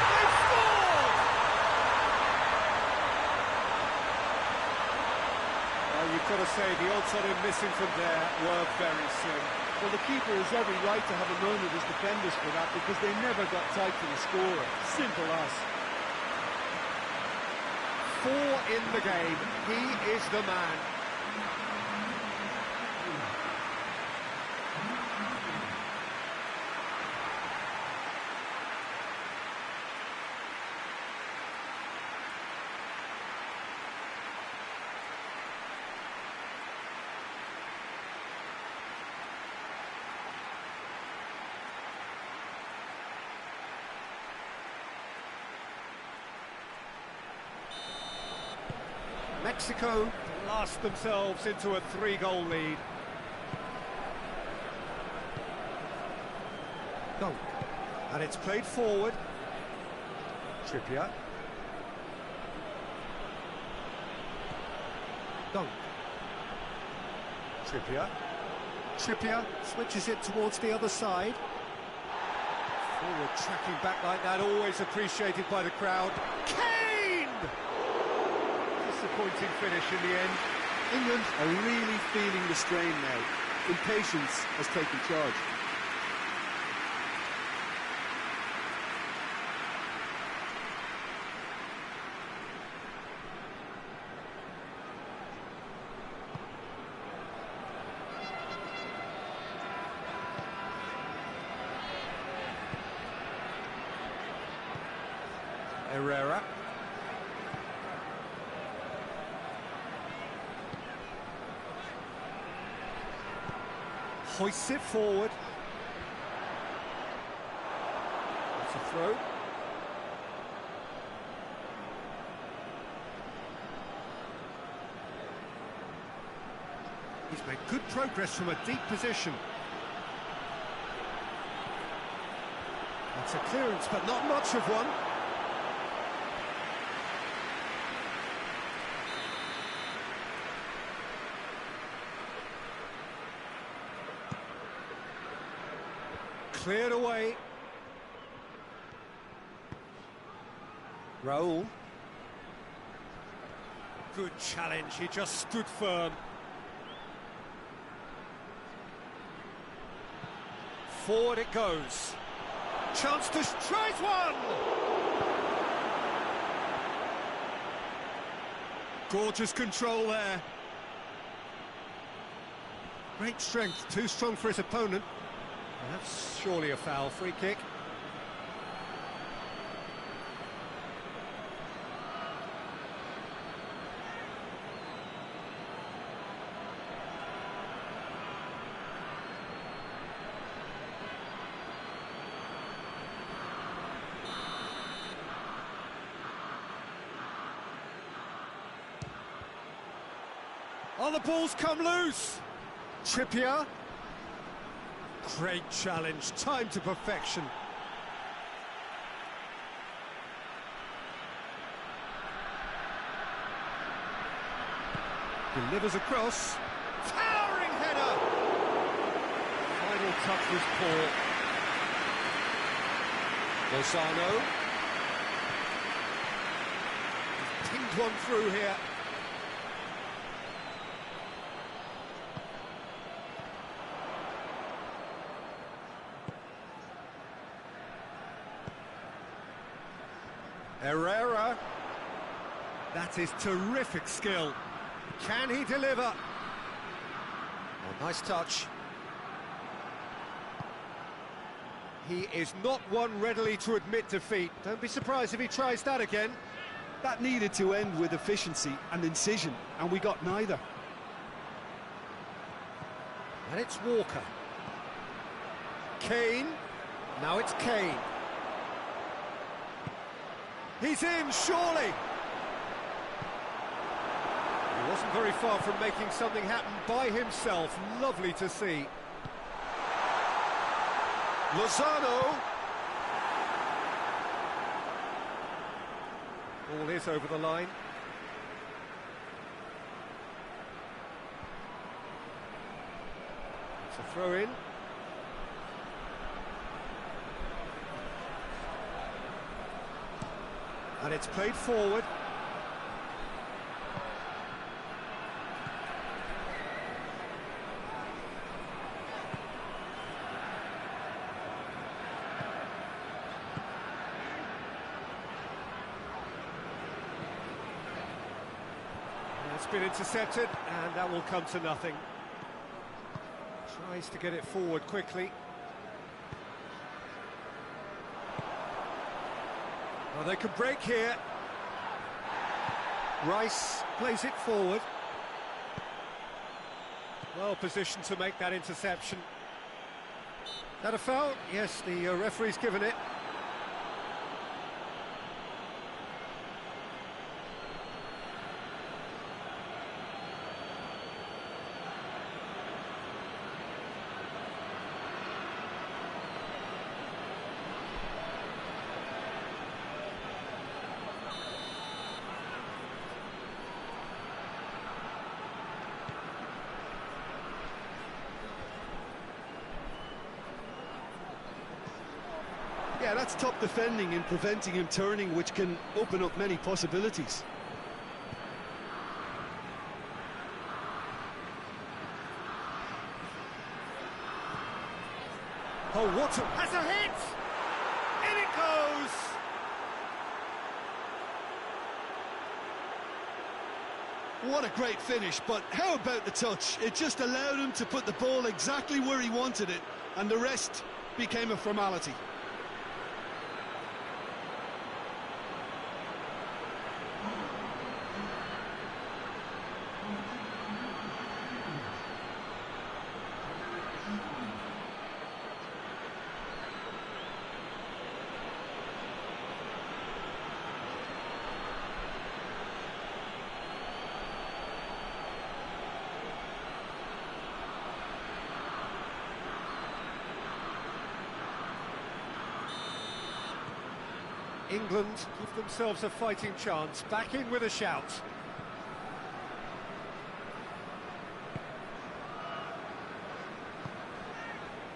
They've scored! Well, you've got to say the odds on him missing from there were very slim. Well, the keeper has every right to have a moan at his defenders for that because they never got tight to the scorer. Simple as. 4 in the game. He is the man. Mexico blast themselves into a 3-goal lead. Dunk. And it's played forward. Trippier. Dunk. Trippier. Trippier switches it towards the other side. Forward tracking back like that, always appreciated by the crowd. Kane! Disappointing finish in the end. England are really feeling the strain now. Impatience has taken charge. Herrera. Hoists it forward. That's a throw. He's made good progress from a deep position. That's a clearance, but not much of one. Cleared away. Raul. Good challenge, he just stood firm. Forward it goes. Chance to tries one! Gorgeous control there. Great strength, too strong for his opponent. That's surely a foul. Free kick. Oh, the ball's come loose. Trippier. Great challenge, time to perfection. Delivers across. Towering header. Final touch was poor. Lozano. Pinged one through here. Herrera. That is terrific skill. Can he deliver? Oh, nice touch. He is not one readily to admit defeat. Don't be surprised if he tries that again. That needed to end with efficiency and incision, and we got neither. And it's Walker. Kane. Now it's Kane. He's in, surely! He wasn't very far from making something happen by himself. Lovely to see. Lozano! Ball is over the line. It's a throw-in. And it's played forward. It's been intercepted, and that will come to nothing. Tries to get it forward quickly. Well, they could break here. Rice plays it forward. Well positioned to make that interception. That a foul? Yes, the referee's given it. Yeah, that's top defending and preventing him turning, which can open up many possibilities. Oh, what has a hit! In it goes! What a great finish, but how about the touch? It just allowed him to put the ball exactly where he wanted it, and the rest became a formality. England give themselves a fighting chance, back in with a shout.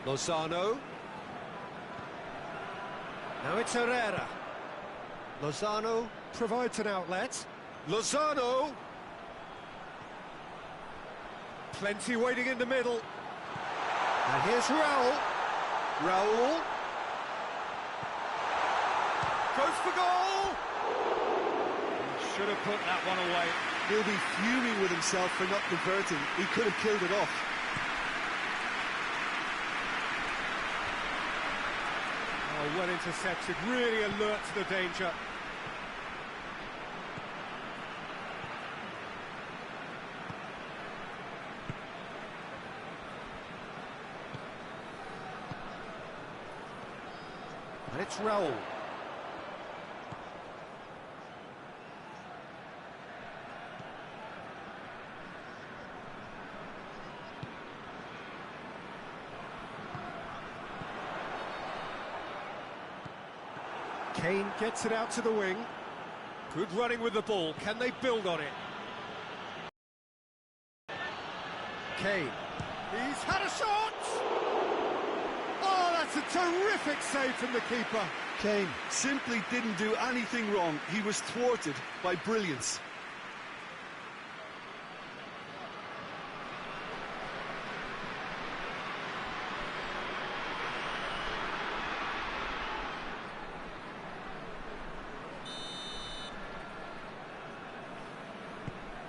Lozano. Now it's Herrera. Lozano provides an outlet. Lozano! Plenty waiting in the middle. And here's Raul. Raul. Goes for goal! Should have put that one away. He'll be fuming with himself for not converting. He could have killed it off. Oh, well intercepted, really alert to the danger. And it's Raul. Kane gets it out to the wing. Good running with the ball. Can they build on it? Kane. He's had a shot! Oh, that's a terrific save from the keeper. Kane simply didn't do anything wrong. He was thwarted by brilliance.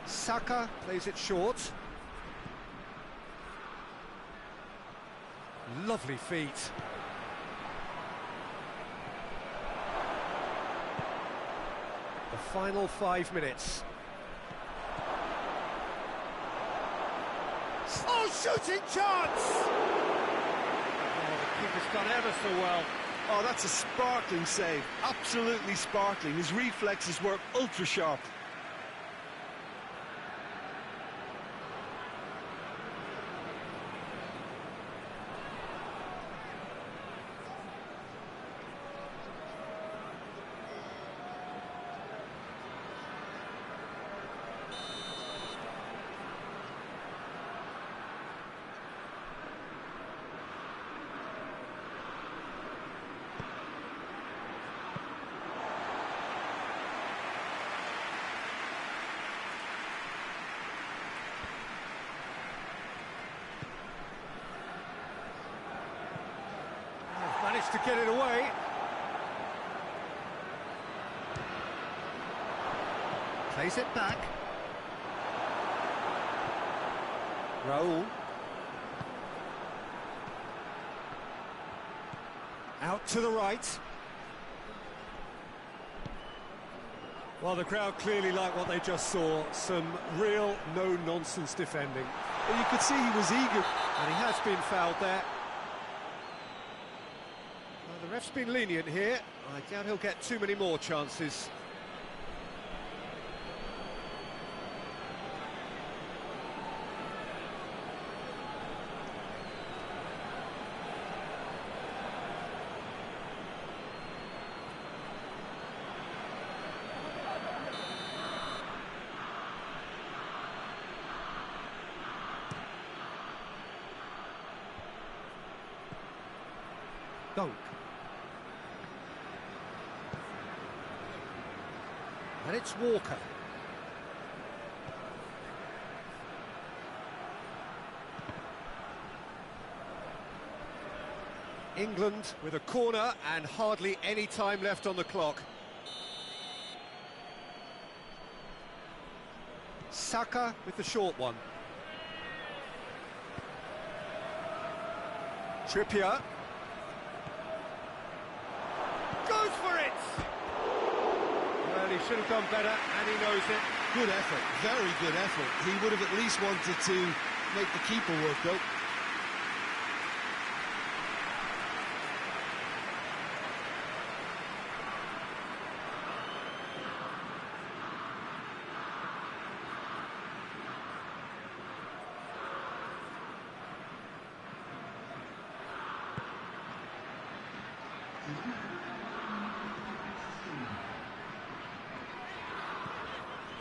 Saka plays it short. Lovely feet. The final 5 minutes. Oh, shooting chance! Oh, the keeper's done ever so well. Oh, that's a sparkling save. Absolutely sparkling. His reflexes were ultra sharp. Managed to get it away. Plays it back. Raul. Out to the right. Well, the crowd clearly like what they just saw. Some real no-nonsense defending. Well, you could see he was eager. And he has been fouled there. Well, the ref's been lenient here. I doubt he'll get too many more chances. Dunk. And it's Walker. England with a corner and hardly any time left on the clock. Saka with the short one. Trippier. Goes for it! Well, he should have done better, and he knows it. Good effort, very good effort. He would have at least wanted to make the keeper work, though.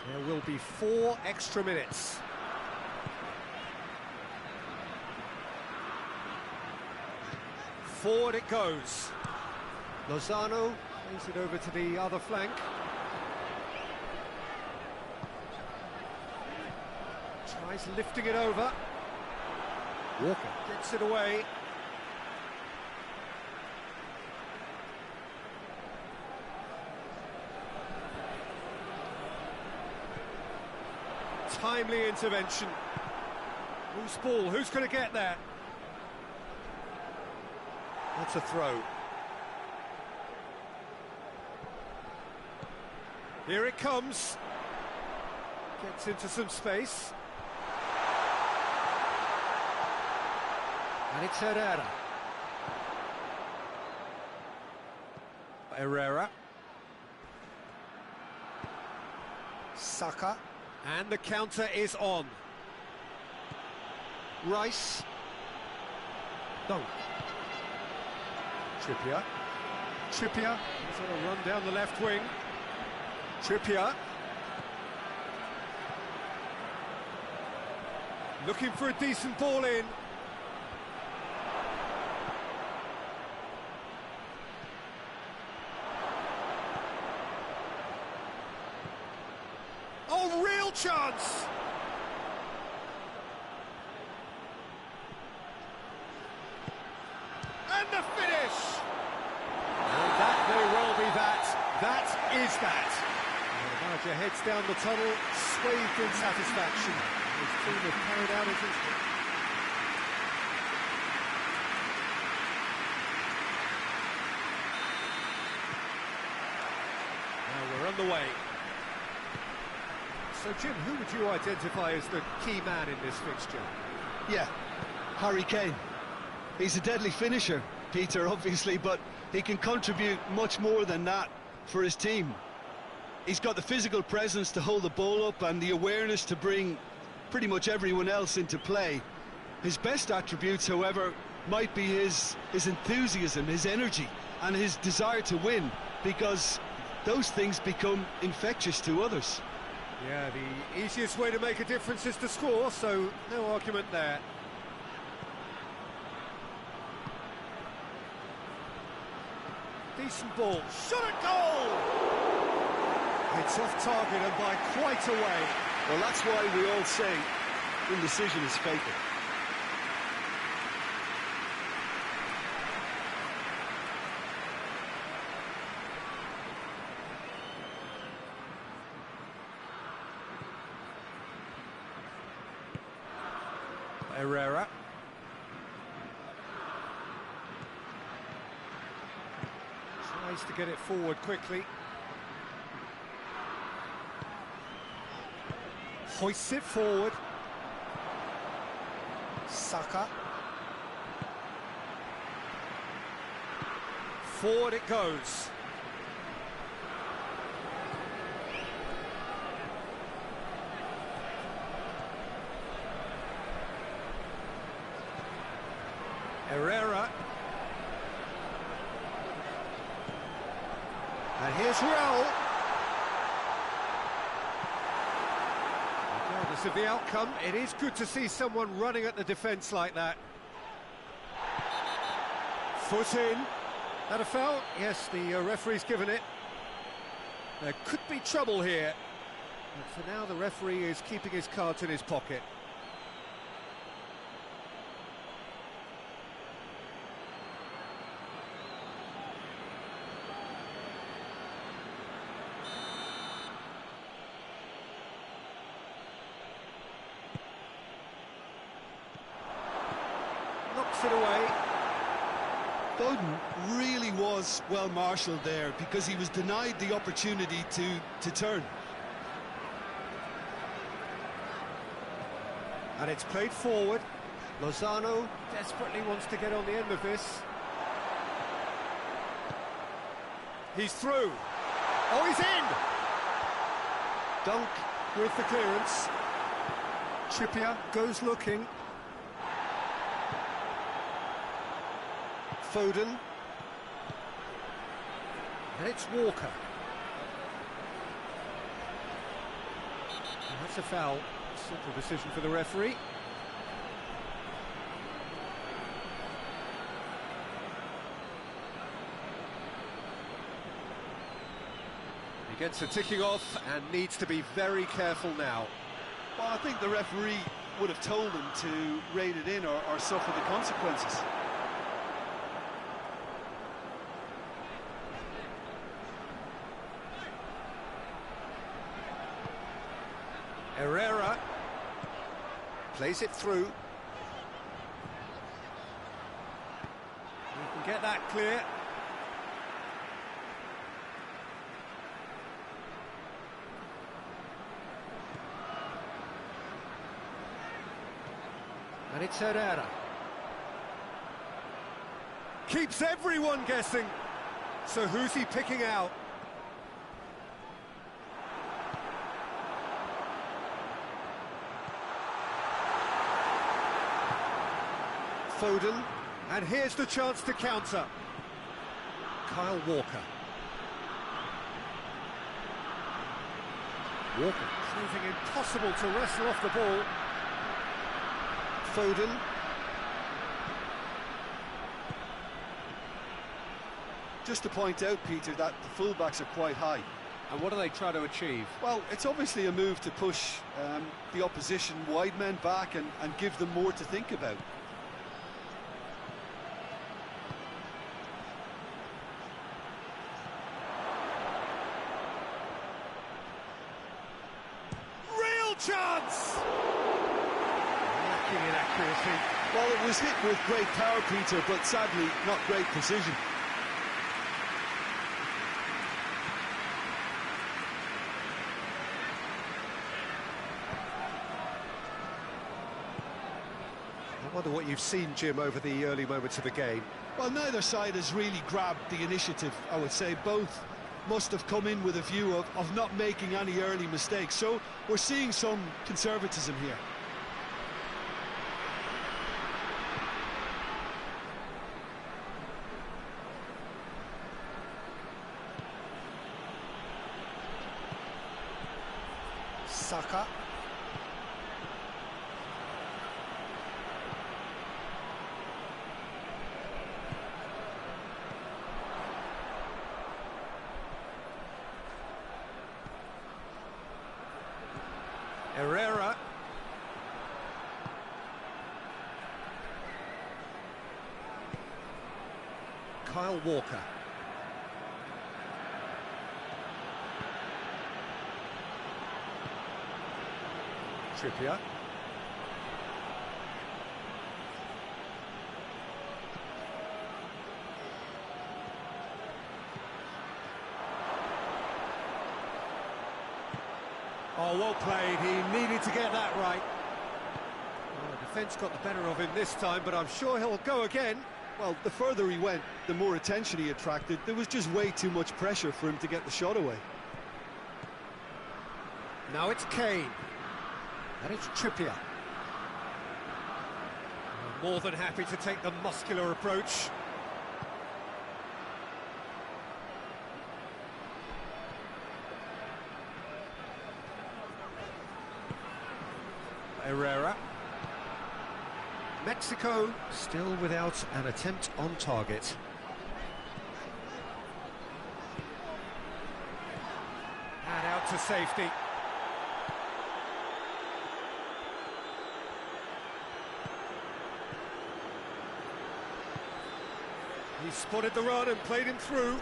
There will be 4 extra minutes. Forward it goes. Lozano plays it over to the other flank. Tries lifting it over. Walker gets it away. Timely intervention. Loose ball, who's going to get there? That's a throw. Here it comes. Gets into some space. And it's Herrera. Herrera. Saka. And the counter is on. Rice. Dunk. Trippier. Trippier. He's on a run down the left wing. Trippier. Looking for a decent ball in. Oh, real chance! And the finish! And that may well be that. That is that. And the manager heads down the tunnel, swathed in satisfaction. His team have carried out his instinct. Now we're on the way. So, Jim, who would you identify as the key man in this fixture? Yeah, Harry Kane. He's a deadly finisher, Peter, obviously, but he can contribute much more than that for his team. He's got the physical presence to hold the ball up and the awareness to bring pretty much everyone else into play. His best attributes, however, might be his enthusiasm, his energy, and his desire to win, because those things become infectious to others. Yeah, the easiest way to make a difference is to score, so no argument there. Decent ball, shot at goal! It's off target and by quite a way. Well, that's why we all say indecision is fatal. Herrera. Tries to get it forward quickly. Hoists it forward. Saka. Forward it goes. Herrera. And here's Raul. Regardless of the outcome, it is good to see someone running at the defence like that. Foot in. That a foul? Yes, the referee's given it. There could be trouble here. But for now, the referee is keeping his cards in his pocket. Knocks it away. Foden really was well marshalled there because he was denied the opportunity to turn. And it's played forward. Lozano desperately wants to get on the end of this. He's through. Oh, he's in! Dunk with the clearance. Trippier goes looking. Foden. And it's Walker. And that's a foul. Simple decision for the referee. Gets a ticking off and needs to be very careful now. Well, I think the referee would have told him to rein it in or suffer the consequences. Herrera plays it through. He can get that clear. And it's Herrera. Keeps everyone guessing. So who's he picking out? Foden, and here's the chance to counter. Kyle Walker. Walker proving impossible to wrestle off the ball. Foden. Just to point out, Peter, that the fullbacks are quite high. And what do they try to achieve? Well, it's obviously a move to push the opposition wide men back and give them more to think about. Chance! Lacking in accuracy. Well, it was hit with great power, Peter, but sadly not great precision. I wonder what you've seen, Jim, over the early moments of the game. Well, neither side has really grabbed the initiative, I would say. Both must have come in with a view of not making any early mistakes. So we're seeing some conservatism here. Saka. Herrera. Kyle Walker. Trippier. Oh, well played. He needed to get that right. Well, the defence got the better of him this time, but I'm sure he'll go again. Well, the further he went, the more attention he attracted. There was just way too much pressure for him to get the shot away. Now it's Kane. And it's Trippier. More than happy to take the muscular approach. Herrera. Mexico still without an attempt on target. And out to safety. He spotted the run and played him through.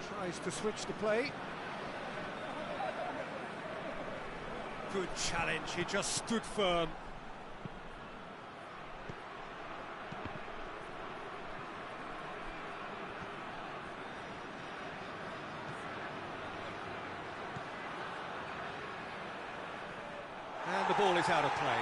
Tries to switch the play. Good challenge, he just stood firm. And the ball is out of play.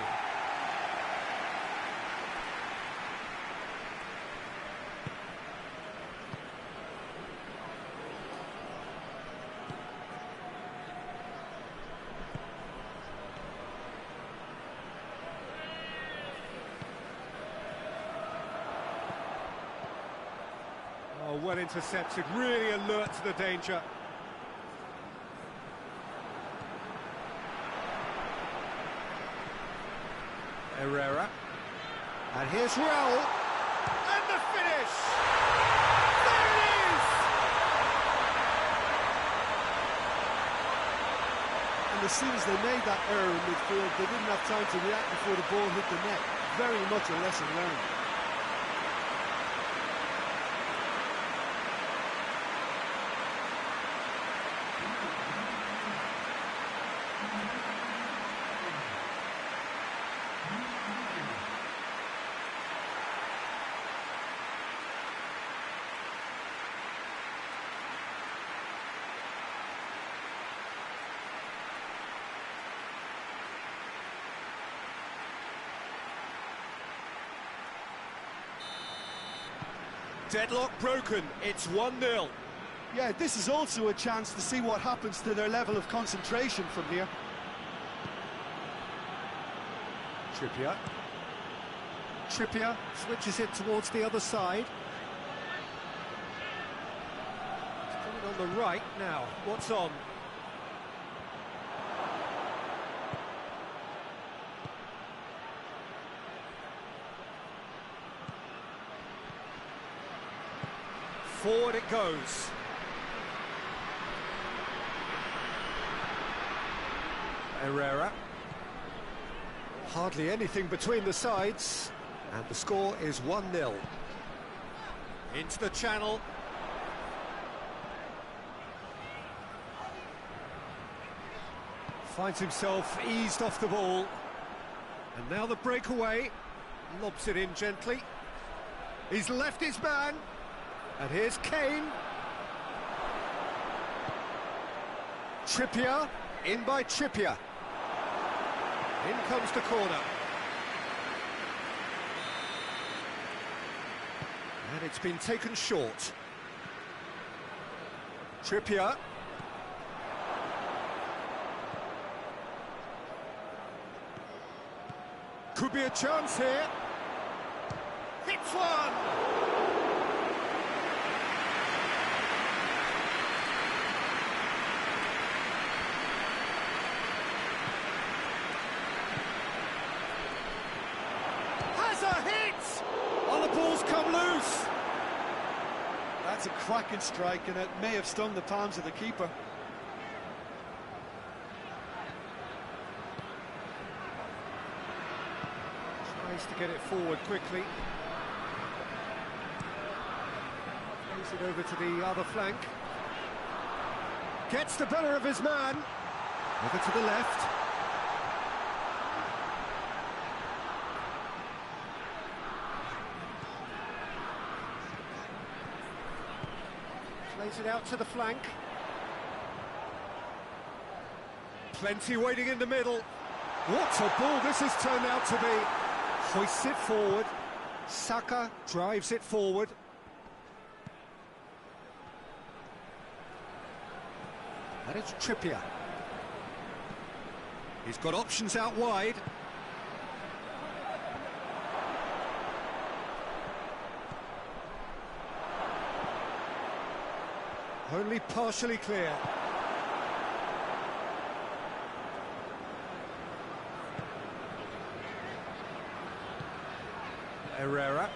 Oh, well intercepted, really alert to the danger. Herrera. And here's Raul. And the finish! There it is! And as soon as they made that error in midfield, they didn't have time to react before the ball hit the net. Very much a lesson learned. Deadlock broken, it's 1-0. Yeah, this is also a chance to see what happens to their level of concentration from here. Trippier switches it towards the other side. It's coming on the right now. What's on? Forward it goes. Herrera. Hardly anything between the sides, and the score is 1-0. Into the channel. Finds himself eased off the ball. And now the breakaway. Lobs it in gently. He's left his man. And here's Kane. Trippier, in by Trippier. In comes the corner. And it's been taken short. Trippier. Could be a chance here. Hits one! The ball's come loose. That's a cracking strike, and it may have stung the palms of the keeper. Tries to get it forward quickly. Plays it over to the other flank. Gets the better of his man. Over to the left. Plays it out to the flank. Plenty waiting in the middle. What a ball this has turned out to be. Hoists it forward. Saka drives it forward. And it's Trippier. He's got options out wide. Only partially clear. Herrera.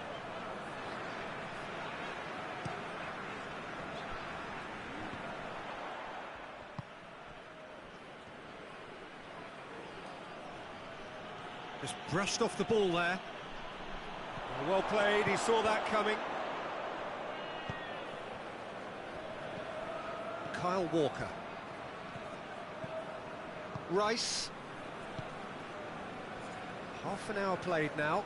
Just brushed off the ball there. Well played, he saw that coming. Kyle Walker. Rice. Half an hour played now.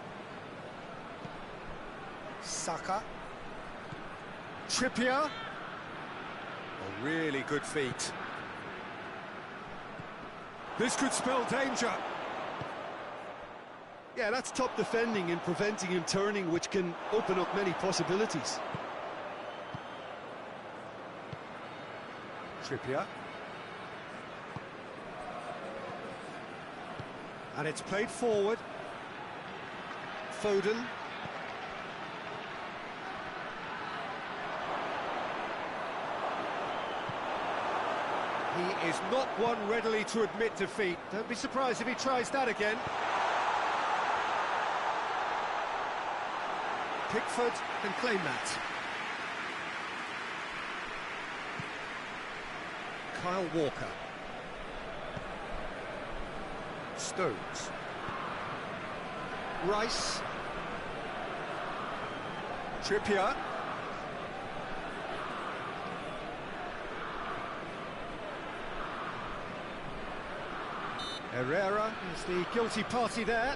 Saka. Trippier. A really good feat. This could spell danger. Yeah, that's top defending and preventing him turning, which can open up many possibilities. Trippier. And it's played forward. Foden. He is not one readily to admit defeat. Don't be surprised if he tries that again. Pickford can claim that. Kyle Walker. Stones. Rice. Trippier. Herrera is the guilty party there.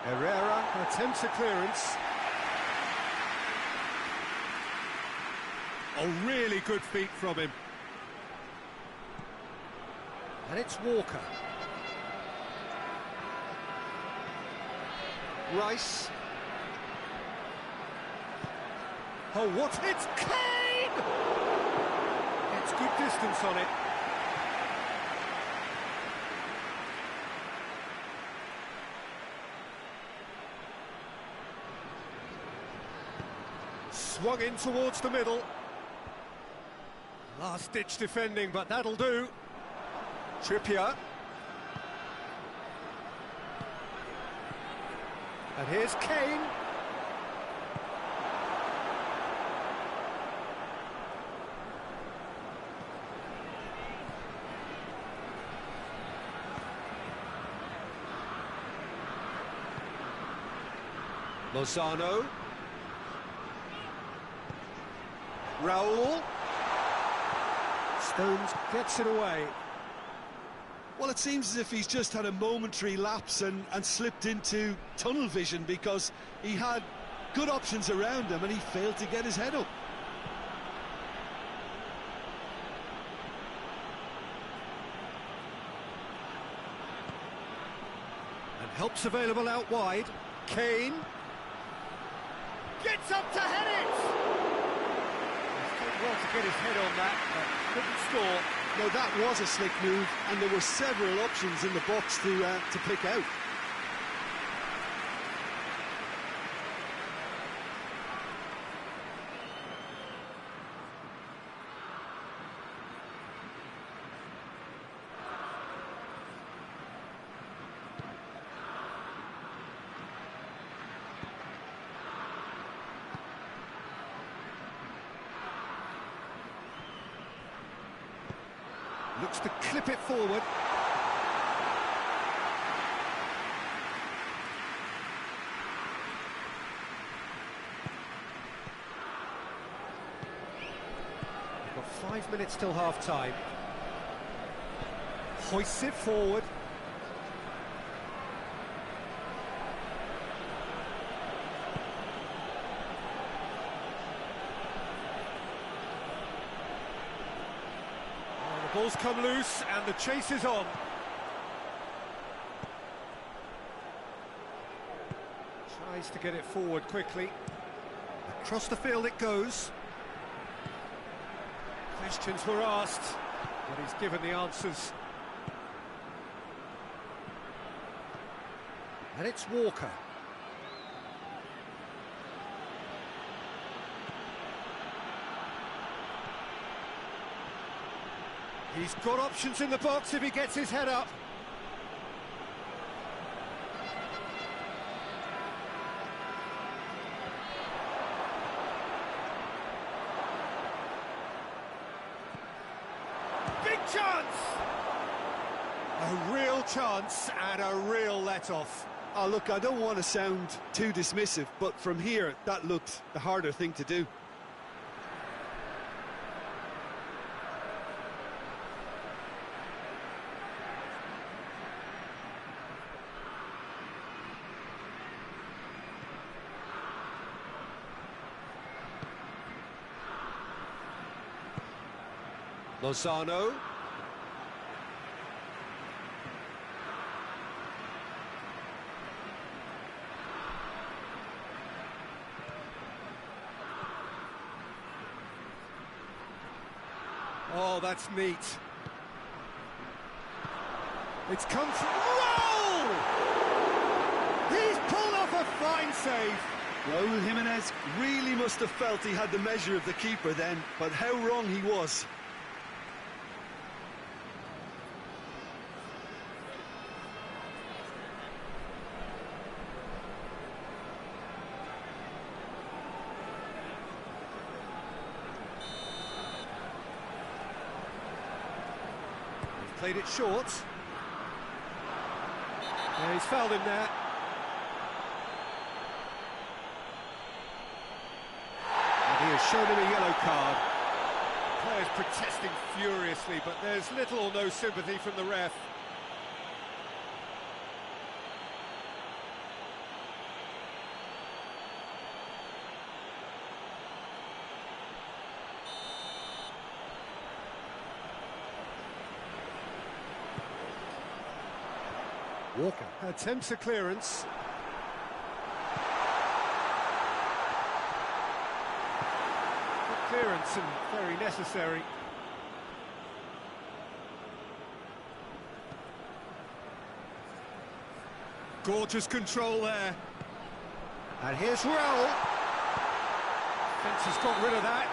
Herrera attempts a clearance. Oh, really good feet from him. And it's Walker. Rice. Oh, what? It's Kane! It's good distance on it. Swung in towards the middle. Last-ditch defending, but that'll do. Trippier. And here's Kane. Lozano. Raul. Stones gets it away. Well, it seems as if he's just had a momentary lapse and slipped into tunnel vision, because he had good options around him and he failed to get his head up. And help's available out wide. Kane. Gets up to head it! He's done well to get his head on that, but couldn't score. Now, that was a slick move, and there were several options in the box to pick out. Looks to clip it forward. We've got 5 minutes till half-time. Hoists it forward. Ball's come loose and the chase is on. Tries to get it forward quickly. Across the field it goes. Questions were asked, but he's given the answers. And it's Walker. He's got options in the box if he gets his head up. Big chance! A real chance and a real let-off. Oh, look, I don't want to sound too dismissive, but from here, that looked the harder thing to do. Lozano. Oh, that's neat. It's come from... Whoa! fine save. Raul Jimenez really must have felt he had the measure of the keeper then, but how wrong he was. Played it short. Yeah, he's fouled him there. And he has shown him a yellow card. Players protesting furiously, but there's little or no sympathy from the ref. Walker attempts a clearance. Good clearance and very necessary. Gorgeous control there. And here's Raul. Fence has got rid of that.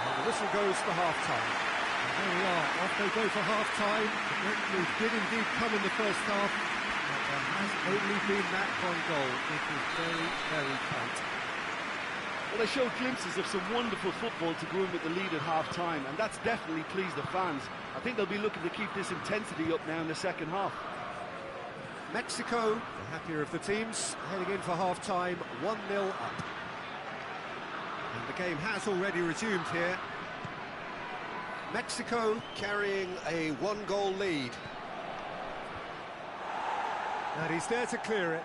And the whistle goes for half-time. There we are, off they go for half-time. The breakthrough did indeed come in the first half, but there has only been that one goal. It was very, very tight. Well, they showed glimpses of some wonderful football to go in with the lead at half-time, and that's definitely pleased the fans. I think they'll be looking to keep this intensity up now in the second half. Mexico, the happier of the teams, heading in for half-time, 1-0 up. And the game has already resumed here. Mexico carrying a one-goal lead. And he's there to clear it.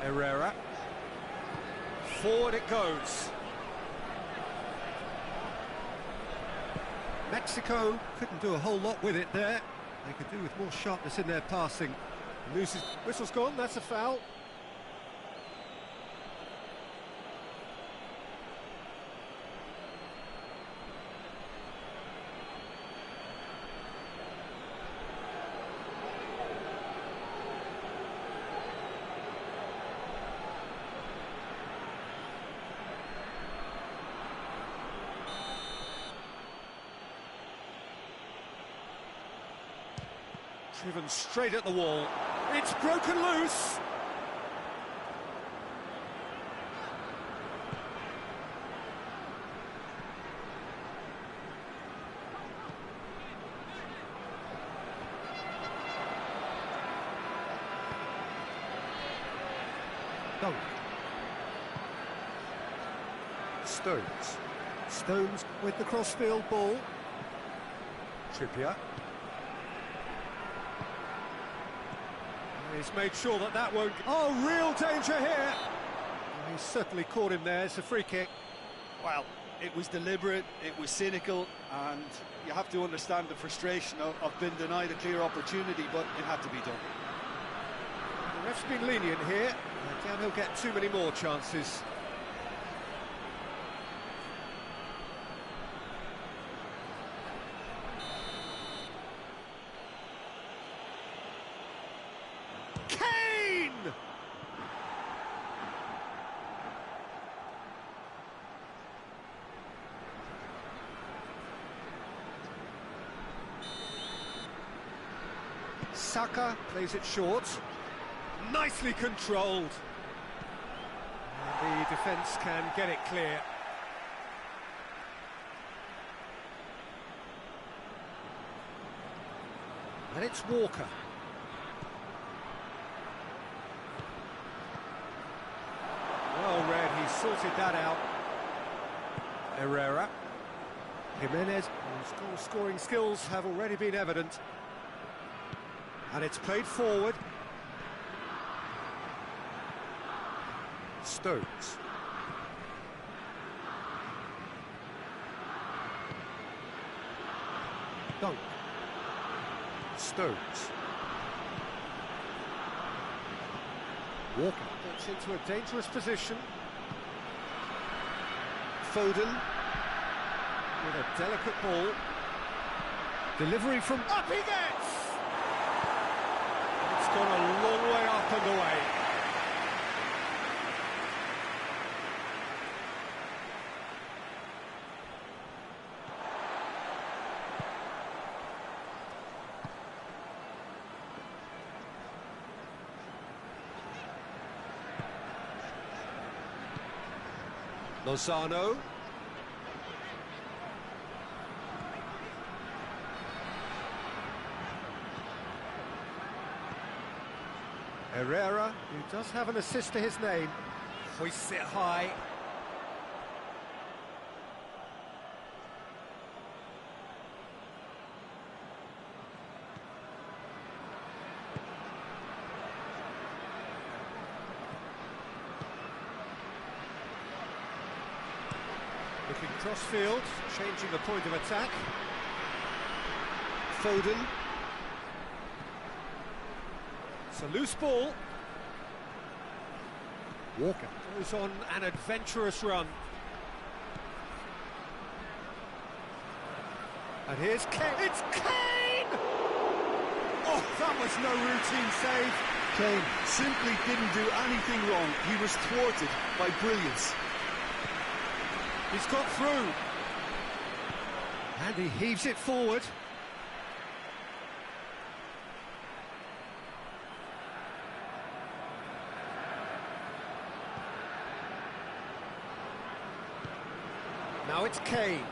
Herrera. Forward it goes. Mexico couldn't do a whole lot with it there. They could do with more sharpness in their passing. Loses. Whistle's gone, that's a foul. Driven straight at the wall. It's broken loose. Dunk. Stones. Stones with the crossfield ball. Trippier. He's made sure that that won't... Oh, real danger here! He's certainly caught him there. It's a free kick. Well, it was deliberate, it was cynical, and you have to understand the frustration of being denied a clear opportunity, but it had to be done. The ref's been lenient here. I doubt he'll get too many more chances. Saka plays it short. Nicely controlled. And the defence can get it clear. And it's Walker. Well read, he sorted that out. Herrera. Jimenez, whose scoring skills have already been evident. And it's played forward. Stones. Dunk. Stones. Walker gets into a dangerous position. Foden with a delicate ball. Delivery from... Up he gets! It's gone a long way up and away. Lozano. Herrera, who does have an assist to his name, hoists it high. Looking cross-field, changing the point of attack. Foden. It's a loose ball. Walker goes on an adventurous run. And here's Kane. It's Kane! Oh, that was no routine save. Kane simply didn't do anything wrong. He was thwarted by brilliance. He's got through. And he heaves it forward. Now it's Kane.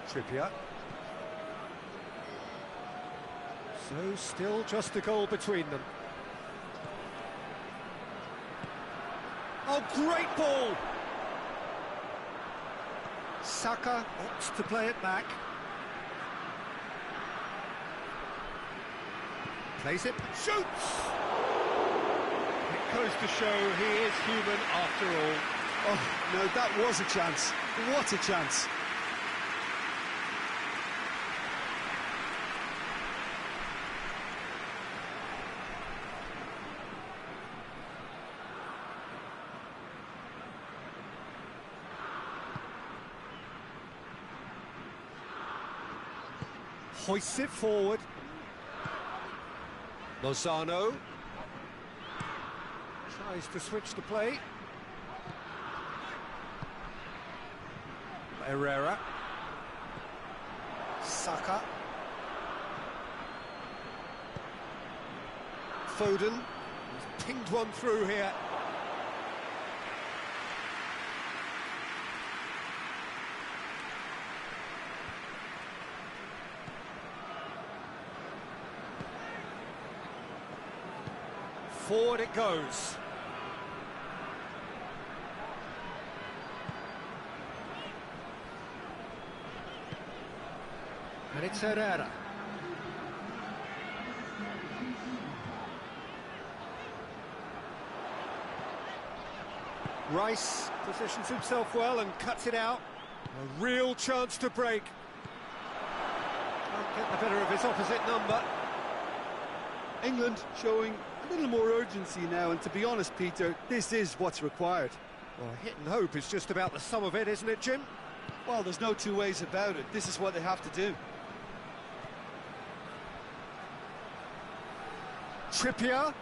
Trippier. So still just a goal between them. Oh, great ball! Saka opts to play it back. Plays it, shoots! It goes to show he is human after all. Oh, no, that was a chance. What a chance. Hoists it forward. Lozano tries to switch the play. Herrera. Saka. Foden. He's pinged one through here. Forward it goes. And it's Herrera. Rice positions himself well and cuts it out. A real chance to break. Can't get the better of his opposite number. England showing a little more urgency now, and to be honest, Peter, this is what's required. Well, hit and hope is just about the sum of it, isn't it, Jim? Well, there's no two ways about it. This is what they have to do. Trippier.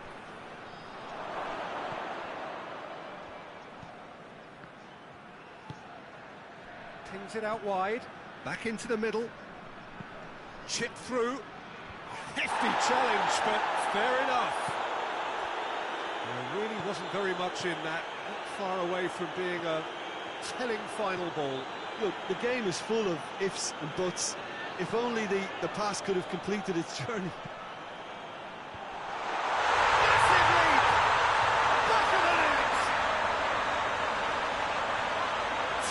Pings it out wide. Back into the middle. Chip through. Hefty challenge, but fair enough. There really wasn't very much in that. Not far away from being a telling final ball. Look, the game is full of ifs and buts. If only the pass could have completed its journey. Massive lead! Back of the net!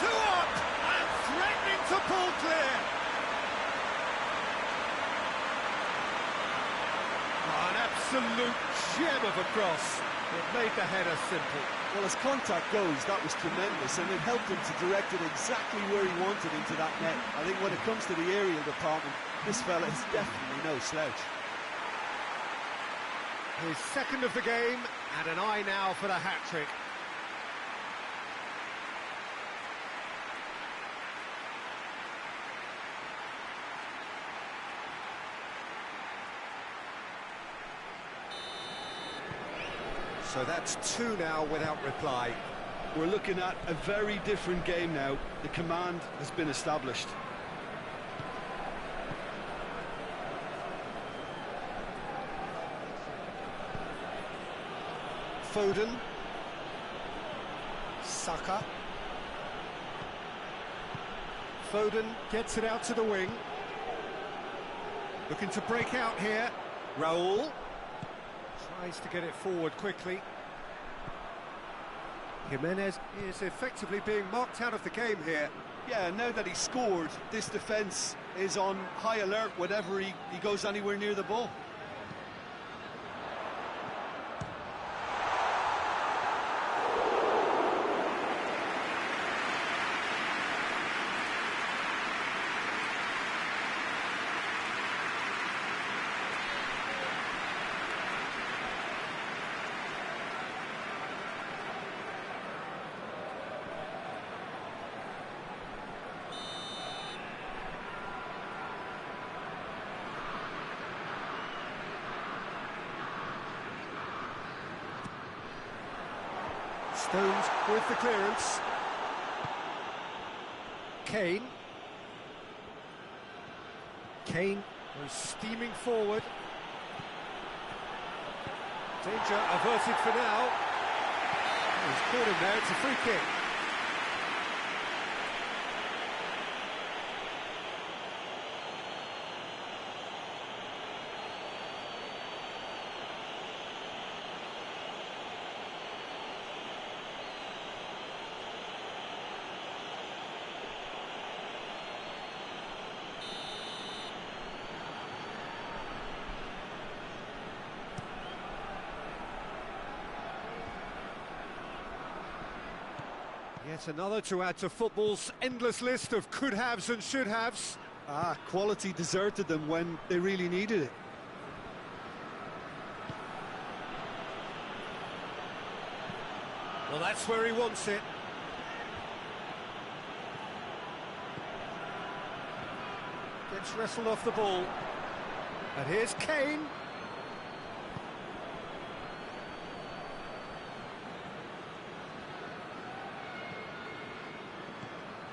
2 up and threatening to pull clear. An absolute gem of a cross. It made the header simple. Well, as contact goes, that was tremendous, and it helped him to direct it exactly where he wanted into that net. I think when it comes to the aerial department, this fella is definitely no slouch. His second of the game, and an eye now for the hat-trick. So that's 2 now without reply. We're looking at a very different game now. The command has been established. Foden. Saka. Foden gets it out to the wing. Looking to break out here. Raul tries to get it forward quickly. Jimenez is effectively being marked out of the game here. Yeah, now that he scored, this defence is on high alert whenever he goes anywhere near the ball. Stones with the clearance. Kane. Kane was steaming forward. Danger averted for now. Oh, he's caught him there, it's a free kick. Yet another to add to football's endless list of could-haves and should-haves. Quality deserted them when they really needed it. Well, that's where he wants it. Gets wrestled off the ball. And here's Kane.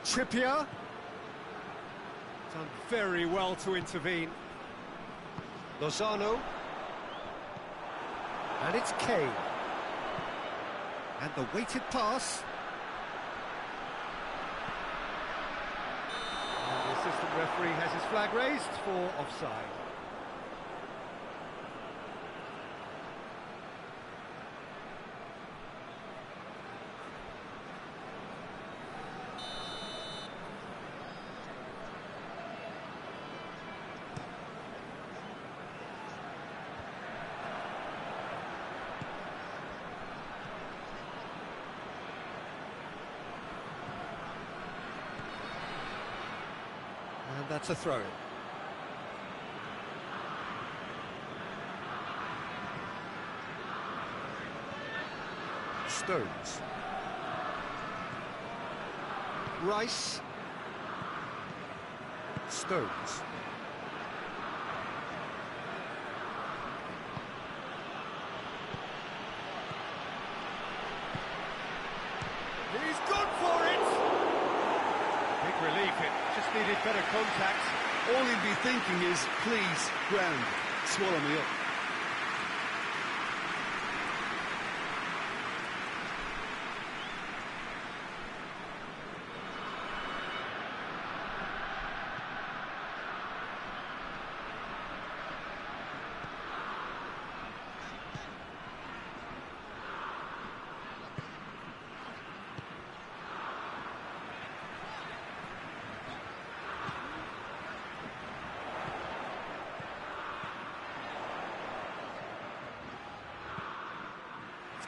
Trippier. Done very well to intervene. Lozano. And it's Kane. And the weighted pass. And the assistant referee has his flag raised for offside. And that's a throw. Stones. Rice. Stones. He's gone for it! Big relief, it just needed better contact. All he'd be thinking is, please, ground, swallow me up.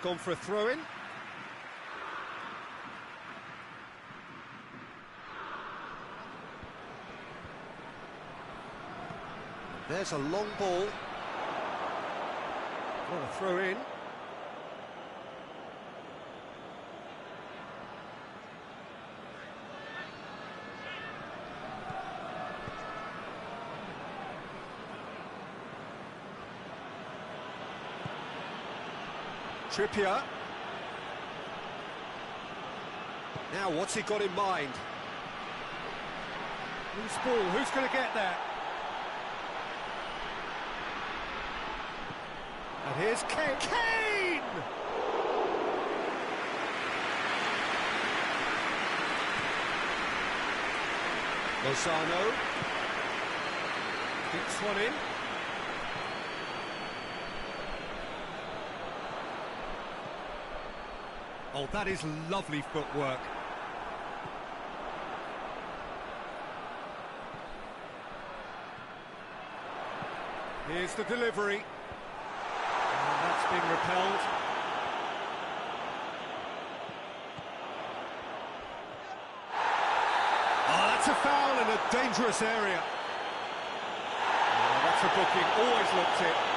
Gone for a throw-in. There's a long ball. Got a throw-in. Trippier. Now, what's he got in mind? Loose ball, who's going to get there? And here's Kane. Kane! Lozano. Gets one in. Oh, that is lovely footwork. Here's the delivery. And that's been repelled. Oh, that's a foul in a dangerous area. Oh, that's a booking, always looked it.